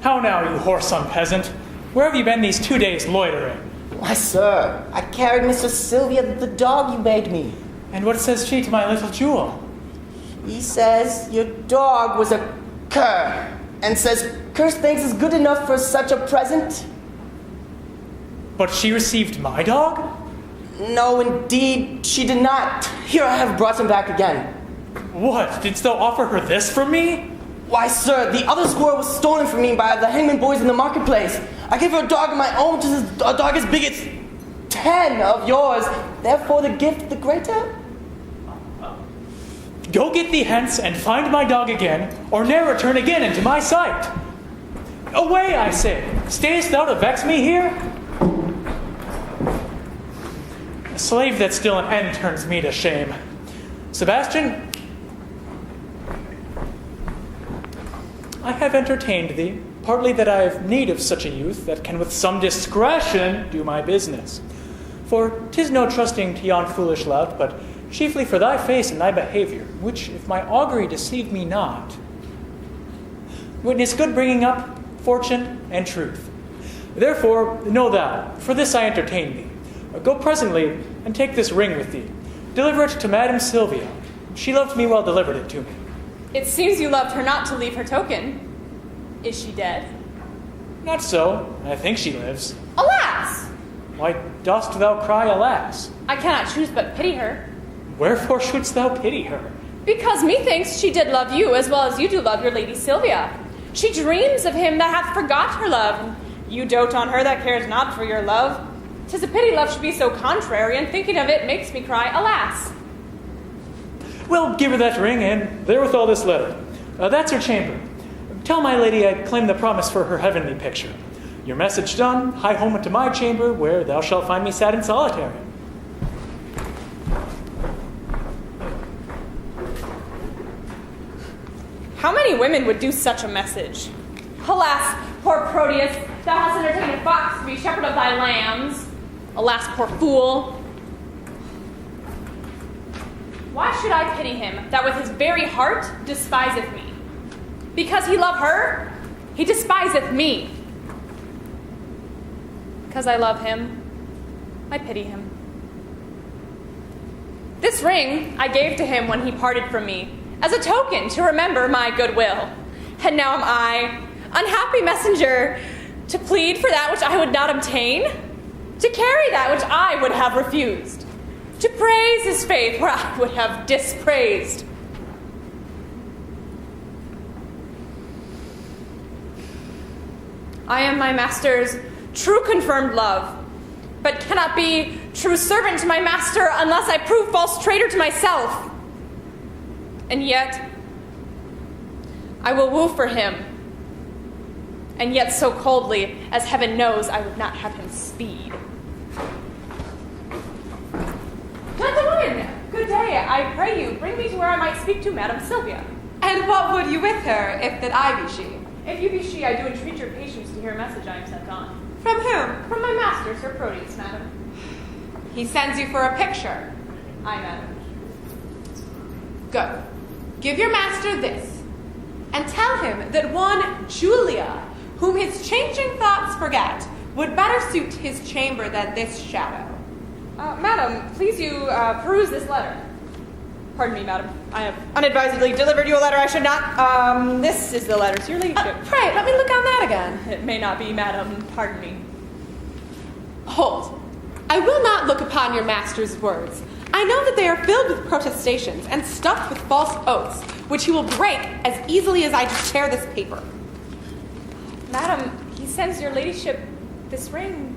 S3: How now, you whoreson peasant? Where have you been these 2 days loitering?
S7: Why, sir, I carried Mr. Sylvia, the dog you made me.
S3: And what says she to my little jewel?
S7: He says your dog was a cur, and says curse thanks is good enough for such a present.
S3: But she received my dog?
S7: No, indeed, she did not. Here I have brought him back again.
S3: What, didst thou offer her this from me?
S7: Why, sir, the other score was stolen from me by the hangman boys in the marketplace. I gave her a dog of my own, to a dog as big as 10 of yours. Therefore the gift the greater.
S3: Go get thee hence and find my dog again, or ne'er return again into my sight. Away, I say. Stayest thou to vex me here? A slave that still an end turns me to shame. Sebastian, I have entertained thee, partly that I have need of such a youth that can with some discretion do my business. For 'tis no trusting to yon foolish lout, but chiefly for thy face and thy behavior, which, if my augury deceive me not, witness good bringing up, fortune, and truth. Therefore, know thou, for this I entertain thee. Go presently, and take this ring with thee. Deliver it to Madame Sylvia. She loved me well delivered it to me.
S5: It seems you loved her not to leave her token. Is she dead?
S3: Not so. I think she lives.
S5: Alas!
S3: Why dost thou cry, alas?
S5: I cannot choose but pity her.
S3: Wherefore shouldst thou pity her?
S5: Because methinks she did love you as well as you do love your lady Sylvia. She dreams of him that hath forgot her love, and you dote on her that cares not for your love. 'Tis a pity love should be so contrary, and thinking of it makes me cry, alas.
S3: Well, give her that ring, and therewithal this letter. That's her chamber. Tell my lady I claim the promise for her heavenly picture. Your message done, hie home into my chamber, where thou shalt find me sad and solitary.
S5: How many women would do such a message? Alas, poor Proteus, thou hast entertained a fox to be shepherd of thy lambs. Alas, poor fool. Why should I pity him that with his very heart despiseth me? Because he love her, he despiseth me. Because I love him, I pity him. This ring I gave to him when he parted from me, as a token to remember my goodwill. And now am I, unhappy messenger, to plead for that which I would not obtain, to carry that which I would have refused, to praise his faith where I would have dispraised. I am my master's true confirmed love, but cannot be true servant to my master unless I prove false traitor to myself. And yet, I will woo for him, and yet so coldly, as heaven knows I would not have him speed. Gentlewoman, good day. I pray you, bring me to where I might speak to Madam Sylvia.
S10: And what would you with her, if that I be she?
S5: If you be she, I do entreat your patience to hear a message I am sent on.
S10: From whom?
S5: From my master, Sir Proteus, madam.
S10: He sends you for a picture.
S5: Aye, madam.
S10: Go. Give your master this, and tell him that one Julia, whom his changing thoughts forget, would better suit his chamber than this shadow.
S5: Madam, please you peruse this letter. Pardon me, madam. I have unadvisedly delivered you a letter I should not. This is the letter to your ladyship.
S10: Pray, let me look on that again.
S5: It may not be, madam. Pardon me.
S10: Hold. I will not look upon your master's words. I know that they are filled with protestations and stuffed with false oaths, which he will break as easily as I just tear this paper.
S5: Madam, he sends your ladyship this ring.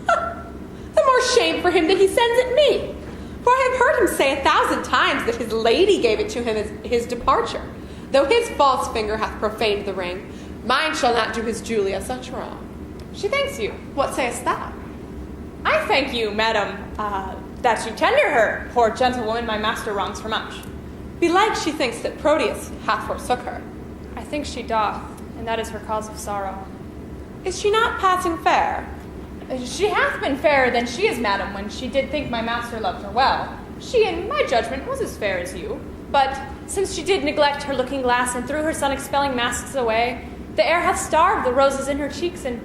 S10: The more shame for him that he sends it me. For I have heard him say 1,000 times that his lady gave it to him at his departure. Though his false finger hath profaned the ring, mine shall not do his Julia such wrong.
S5: She thanks you.
S10: What sayest thou?
S5: I thank you, madam, that you tender her. Poor gentlewoman, my master wrongs her much.
S10: Belike she thinks that Proteus hath forsook her.
S5: I think she doth, and that is her cause of sorrow.
S10: Is she not passing fair?
S5: She hath been fairer than she is, madam, when she did think my master loved her well. She, in my judgment, was as fair as you. But since she did neglect her looking glass and threw her sun-expelling masks away, the air hath starved the roses in her cheeks and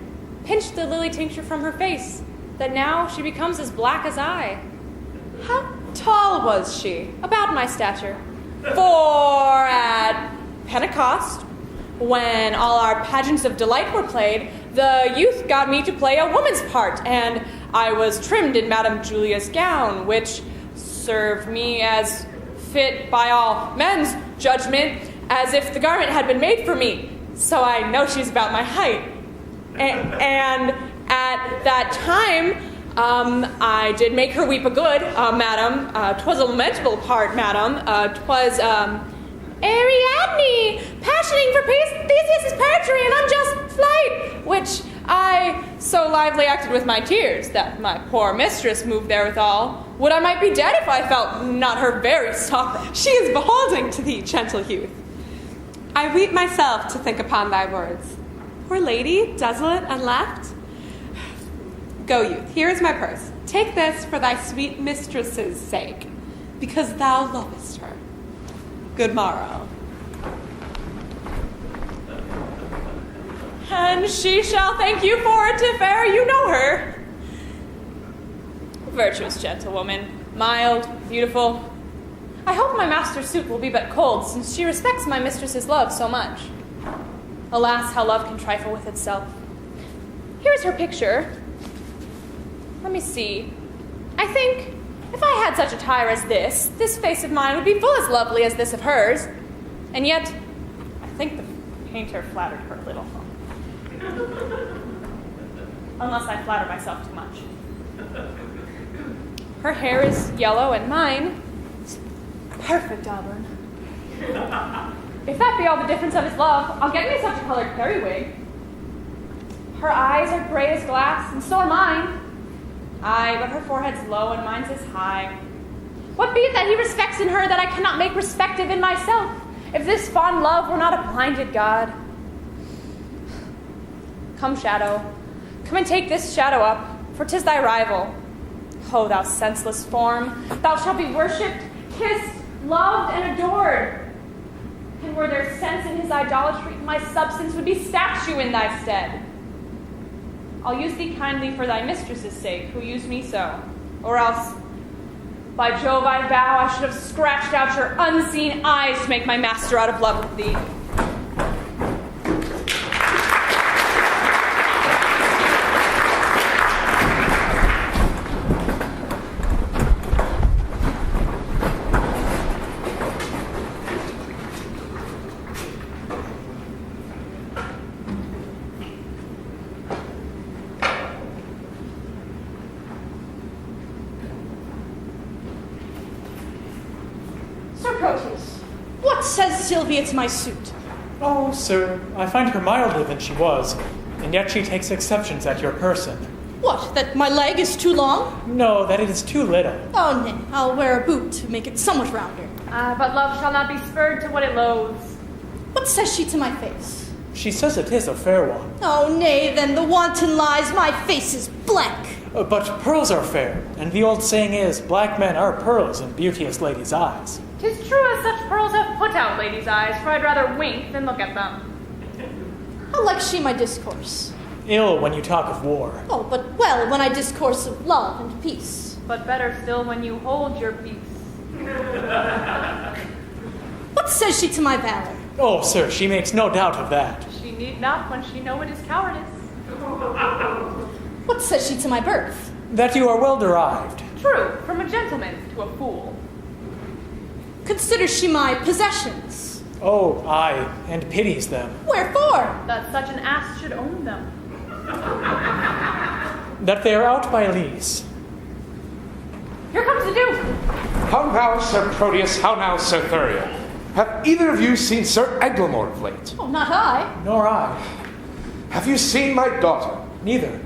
S5: pinched the lily tincture from her face, that now she becomes as black as I.
S10: How tall was she?
S5: About my stature. For at Pentecost, when all our pageants of delight were played, the youth got me to play a woman's part, and I was trimmed in Madame Julia's gown, which served me as fit by all men's judgment, as if the garment had been made for me. So I know she's about my height. And at that time, I did make her weep a good, madam. 'Twas a lamentable part, madam. 'Twas, Ariadne, passioning for Theseus' poetry and unjust flight, which I so lively acted with my tears that my poor mistress moved therewithal. Would I might be dead if I felt not her very sorrow.
S10: She is beholding to thee, gentle youth. I weep myself to think upon thy words. Poor lady, desolate and left. Go, youth, here is my purse. Take this for thy sweet mistress's sake, because thou lovest her. Good morrow.
S5: And she shall thank you for it if e'er you know her. Virtuous gentlewoman, mild, beautiful. I hope my master's suit will be but cold, since she respects my mistress's love so much. Alas, how love can trifle with itself. Here is her picture. Let me see. I think if I had such attire as this face of mine would be full as lovely as this of hers. And yet, I think the painter flattered her a little. Unless I flatter myself too much. Her hair is yellow and mine is perfect auburn. If that be all the difference of his love, I'll get me such a colored periwig. Her eyes are gray as glass, and so are mine. Aye, but her forehead's low and mine's as high. What be it that he respects in her that I cannot make respective in myself, if this fond love were not a blinded God? Come, shadow, come and take this shadow up, for 'tis thy rival. O thou senseless form, thou shalt be worshipped, kissed, loved, and adored. And were there sense in his idolatry, my substance would be statue in thy stead. I'll use thee kindly for thy mistress's sake, who used me so. Or else, by Jove, I vow I should have scratched out your unseen eyes to make my master out of love with thee.
S8: What says Sylvia to my suit?
S3: Oh, sir, I find her milder than she was, and yet she takes exceptions at your person.
S8: What, that my leg is too long?
S3: No, that it is too little.
S8: Oh, nay, I'll wear a boot to make it somewhat rounder.
S5: But love shall not be spurred to what it loathes.
S8: What says she to my face?
S3: She says it is a fair one.
S8: Oh, nay, then the wanton lies, my face is black.
S3: But pearls are fair, and the old saying is, black men are pearls in beauteous ladies' eyes.
S5: 'Tis true as such pearls have put out ladies' eyes, for I'd rather wink than look at them.
S8: How likes she my discourse?
S3: Ill when you talk of war.
S8: Oh, but well when I discourse of love and peace.
S5: But better still when you hold your peace.
S8: What says she to my valor?
S3: Oh, sir, she makes no doubt of that.
S5: She need not when she know it is cowardice.
S8: What says she to my birth?
S3: That you are well derived.
S5: True, from a gentleman to a fool.
S8: Considers she my possessions?
S3: Oh, aye, and pities them.
S8: Wherefore?
S5: That such an ass should own them.
S3: That they are out by lease.
S5: Here comes the Duke.
S6: How now, Sir Proteus? How now, Sir Thurio? Have either of you seen Sir Eglamour of late?
S8: Oh, not I.
S3: Nor I.
S6: Have you seen my daughter?
S3: Neither.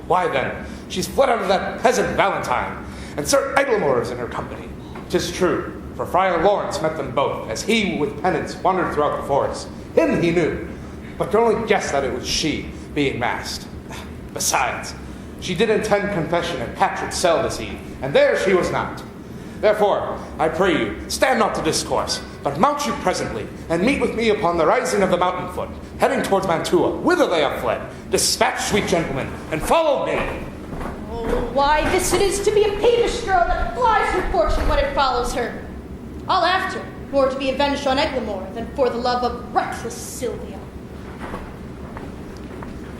S6: Why then, she's fled out of that peasant Valentine, and Sir Eglamour is in her company. 'Tis true, for Friar Lawrence met them both, as he with penance wandered throughout the forest. Him he knew, but could only guess that it was she, being masked. Besides, she did intend confession at Patrick's cell this eve, and there she was not. Therefore, I pray you, stand not to discourse, but mount you presently, and meet with me upon the rising of the mountain foot, heading towards Mantua, whither they have fled. Dispatch, sweet gentlemen, and follow me.
S8: Oh, why this it is to be a peevish girl that flies her fortune when it follows her. I'll after, more to be avenged on Eglamour than for the love of reckless Sylvia.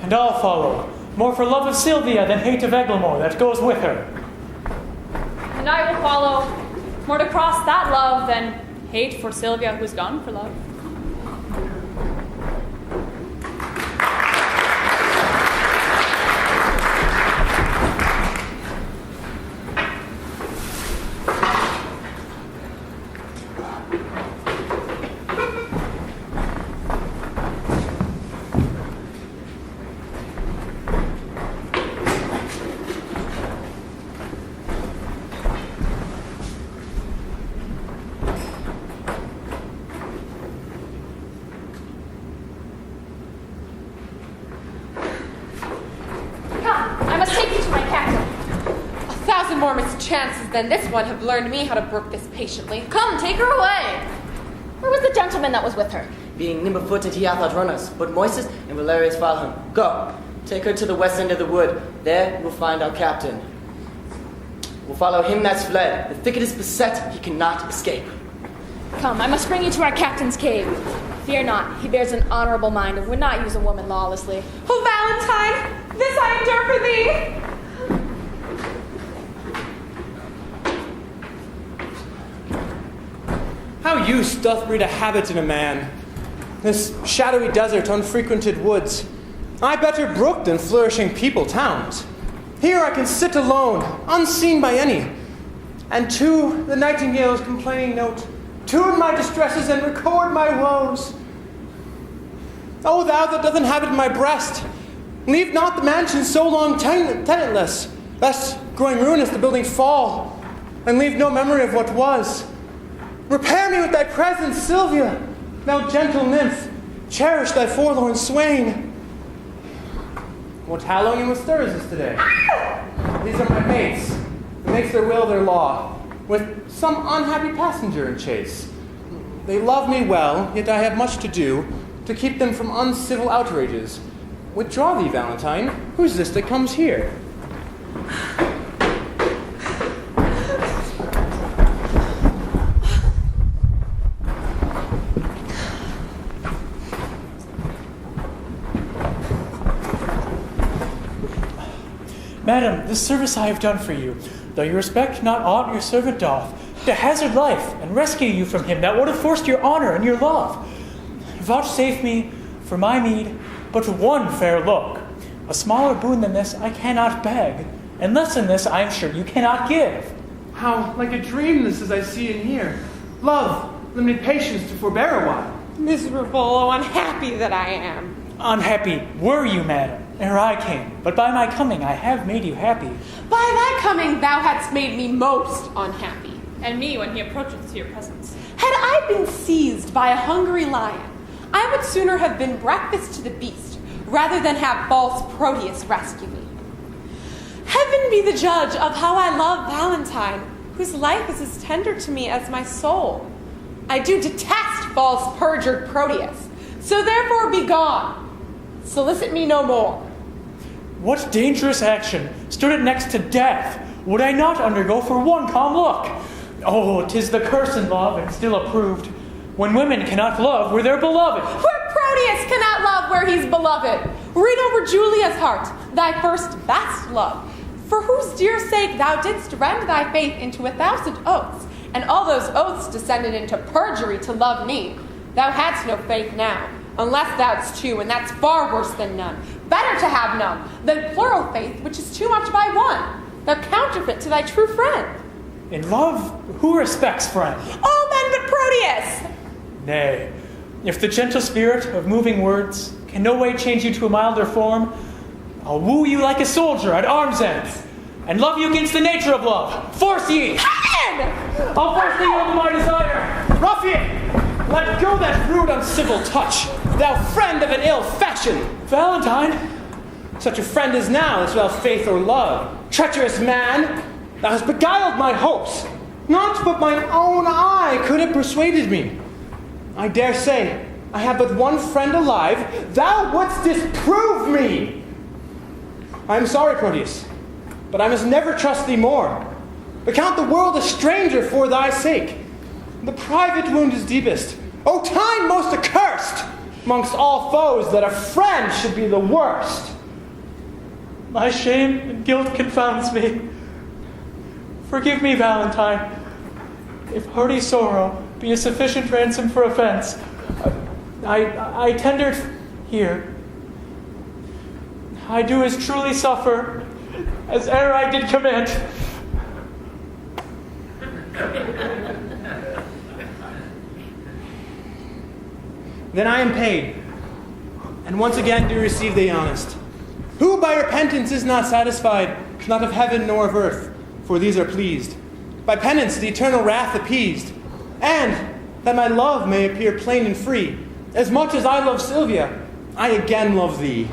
S3: And I'll follow, more for love of Sylvia than hate of Eglamour that goes with her.
S5: And I will follow, more to cross that love than hate for Sylvia who's gone for love.
S10: More mischances than this one have learned me how to brook this patiently.
S1: Come, take her away. Where was the gentleman that was with her?
S7: Being nimble-footed, he hath outrun us, but Moises and Valerius follow him. Go, take her to the west end of the wood. There we'll find our captain. We'll follow him that's fled. The thicket is beset, he cannot escape.
S9: Come, I must bring you to our captain's cave. Fear not, he bears an honorable mind and would not use a woman lawlessly.
S5: Oh, Valentine, this I endure for thee.
S2: How use doth breed a habit in a man. This shadowy desert, unfrequented woods. I better brook than flourishing people towns. Here I can sit alone, unseen by any, and to the nightingale's complaining note, tune my distresses and record my woes. O thou that doth inhabit my breast, leave not the mansion so long tenantless, lest, growing ruinous, the building fall, and leave no memory of what was. Repair me with thy presence, Sylvia, thou gentle nymph, cherish thy forlorn swain. What hallowing and what stirs is today? These are my mates. It makes their will their law, with some unhappy passenger in chase. They love me well, yet I have much to do to keep them from uncivil outrages. Withdraw thee, Valentine. Who's this that comes here?
S3: Madam, this service I have done for you, though you respect not aught your servant doth, to hazard life and rescue you from him that would have forced your honor and your love. Vouchsafe me, for my meed, but one fair look. A smaller boon than this I cannot beg, and less than this I am sure you cannot give.
S2: How like a dream this is I see and hear. Love, limited patience to forbear a while.
S10: Miserable, oh unhappy that I am.
S3: Unhappy were you, madam, ere I came, but by my coming I have made you happy.
S10: By thy coming thou hadst made me most unhappy.
S5: And me when he approacheth to your presence.
S10: Had I been seized by a hungry lion, I would sooner have been breakfast to the beast rather than have false Proteus rescue me. Heaven be the judge of how I love Valentine, whose life is as tender to me as my soul. I do detest false perjured Proteus, so therefore be gone. Solicit me no more.
S3: What dangerous action stood it next to death would I not undergo for one calm look? Oh, 'tis the curse in love and still approved, when women cannot love where they're beloved.
S10: Where Proteus cannot love where he's beloved. Read over Julia's heart, thy first best love, for whose dear sake thou didst rend thy faith into 1,000 oaths, and all those oaths descended into perjury to love me. Thou hadst no faith now, unless thou'dst two, and that's far worse than none. Better to have none than plural faith, which is too much by one. Thou counterfeit to thy true friend.
S3: In love, who respects friend?
S10: All men but Proteus!
S3: Nay, if the gentle spirit of moving words can no way change you to a milder form, I'll woo you like a soldier at arm's ends, and love you against the nature of love. Force ye!
S10: Heaven!
S3: I'll force thee on my desire.
S2: Ruffian! Let go that rude, uncivil touch, thou friend of an ill fashion!
S3: Valentine!
S2: Such a friend as now is without faith or love. Treacherous man! Thou hast beguiled my hopes. Not but mine own eye could have persuaded me. I dare say I have but one friend alive. Thou wouldst disprove me. I am sorry, Proteus, but I must never trust thee more. Account the world a stranger for thy sake. The private wound is deepest. O time most accursed! Amongst all foes that a friend should be the worst.
S3: My shame and guilt confounds me. Forgive me, Valentine. If hearty sorrow be a sufficient ransom for offense, I tendered here. I do as truly suffer as e'er I did commit.
S2: Then I am paid, and once again do receive the honest. Who by repentance is not satisfied, not of heaven nor of earth, for these are pleased. By penance the eternal wrath appeased, and that my love may appear plain and free, as much as I love Sylvia, I again love thee.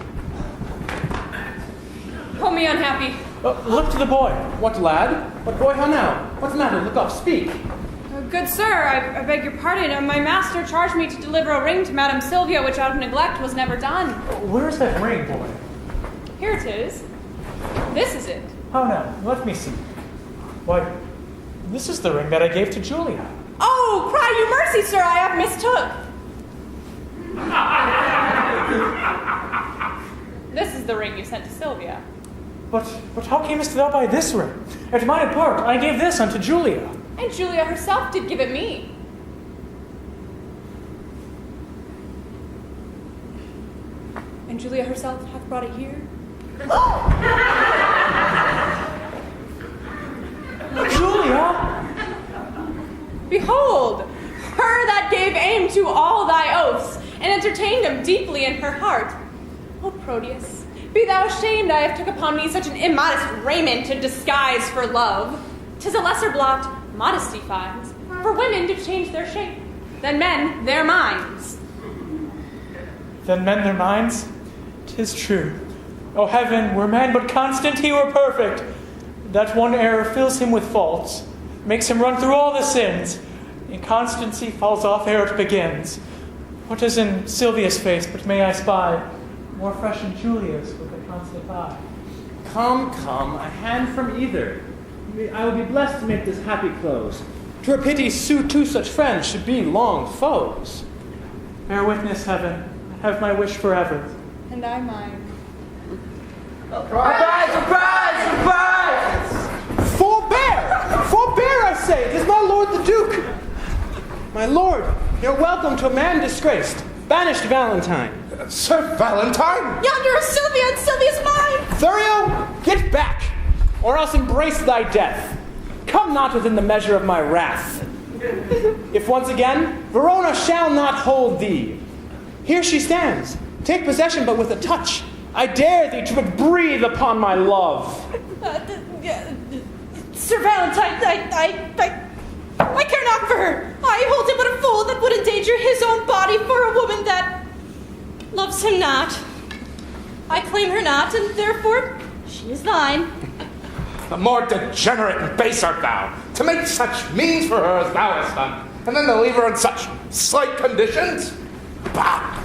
S5: Call me unhappy.
S3: Look to the boy.
S2: What lad? What boy, how now? What's the matter? Look up, speak.
S5: Good sir, I beg your pardon. My master charged me to deliver a ring to Madame Sylvia, which out of neglect was never done.
S3: Where's that ring, boy?
S5: Here it is. This is it.
S3: How now? Let me see. Why, this is the ring that I gave to Julia.
S10: Oh, cry you mercy, sir, I have mistook.
S5: This is the ring you sent to Sylvia.
S3: But how camest thou by this ring? At mine apart, I gave this unto Julia.
S5: And Julia herself did give it me. And Julia herself hath brought it here.
S3: Julia!
S10: Behold, her that gave aim to all thy oaths, and entertained them deeply in her heart. O Proteus, be thou ashamed I have took upon me such an immodest raiment to disguise for love. 'Tis a lesser blot, modesty finds, for women do change their shape, than men their minds.
S3: Then men their minds? 'Tis true. O heaven, were man but constant, he were perfect. That one error fills him with faults, makes him run through all the sins. Inconstancy falls off ere it begins. What is in Sylvia's face, but may I spy, more fresh in Julia's with a constant eye?
S2: Come, a hand from either. I will be blessed to make this happy close. 'Twere pity two such friends should be long foes.
S3: Bear witness, heaven, I have my wish forever.
S5: And I mine.
S7: Surprise, surprise, surprise!
S2: Forbear, I say, it is my lord the Duke. My lord, you're welcome to a man disgraced, banished Valentine.
S6: Sir Valentine?
S8: Yonder is Sylvia, and Sylvia's mine!
S2: Thurio, get back, or else embrace thy death. Come not within the measure of my wrath. If once again, Verona shall not hold thee. Here she stands. Take possession but with a touch. I dare thee to but breathe upon my love.
S8: Sir Valentine, I care not for her. I hold him but a fool that would endanger his own body for a woman that loves him not. I claim her not, and therefore she is thine.
S6: The more degenerate and base art thou, to make such means for her as thou hast done, and then to leave her in such slight conditions? Bah!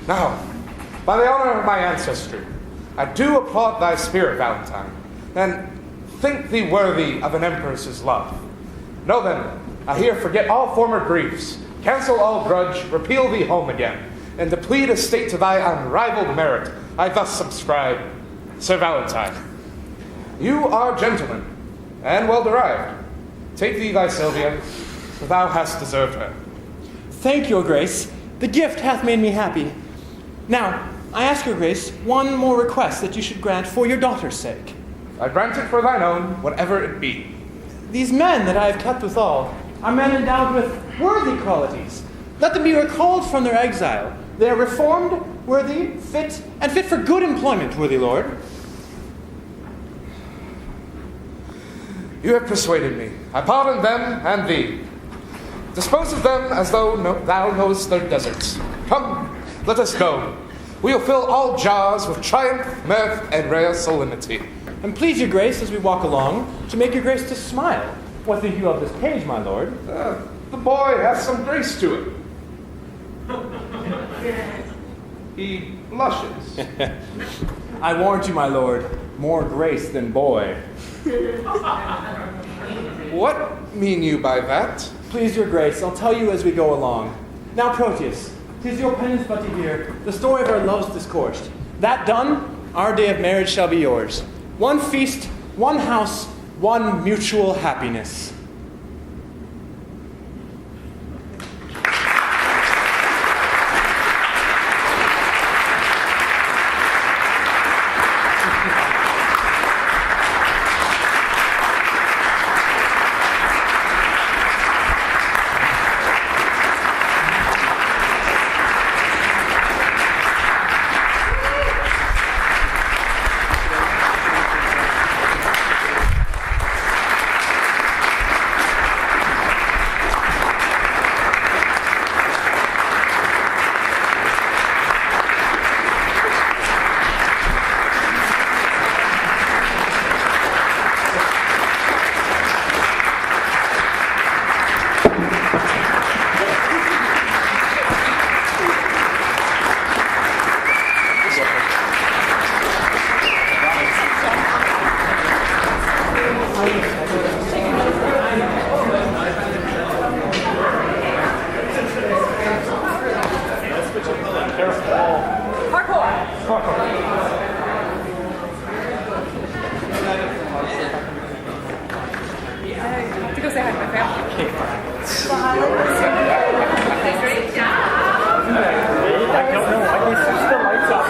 S6: Now, by the honor of my ancestry, I do applaud thy spirit, Valentine, and think thee worthy of an empress's love. Know then, I here forget all former griefs, cancel all grudge, repeal thee home again, and to plead estate to thy unrivaled merit, I thus subscribe, Sir Valentine. You are gentleman, and well derived. Take thee thy Sylvia, for thou hast deserved her.
S2: Thank your grace. The gift hath made me happy. Now, I ask your grace one more request that you should grant for your daughter's sake.
S6: I grant it for thine own, whatever it be.
S2: These men that I have kept withal are men endowed with worthy qualities. Let them be recalled from their exile. They are reformed, worthy, fit for good employment, worthy lord.
S6: You have persuaded me. I pardon them and thee. Dispose of them as though thou knowest their deserts. Come, let us go. We will fill all jars with triumph, mirth, and rare solemnity.
S2: And please your grace, as we walk along, to make your grace to smile. What think you of this page, my lord?
S6: The boy has some grace to it. He blushes.
S2: I warrant you, my lord, more grace than boy.
S6: What mean you by that?
S2: Please your grace, I'll tell you as we go along. Now, Proteus, 'tis your penance but to hear the story of our loves discoursed. That done, our day of marriage shall be yours. One feast, one house, one mutual happiness.
S3: I don't know. I guess there's still lights off.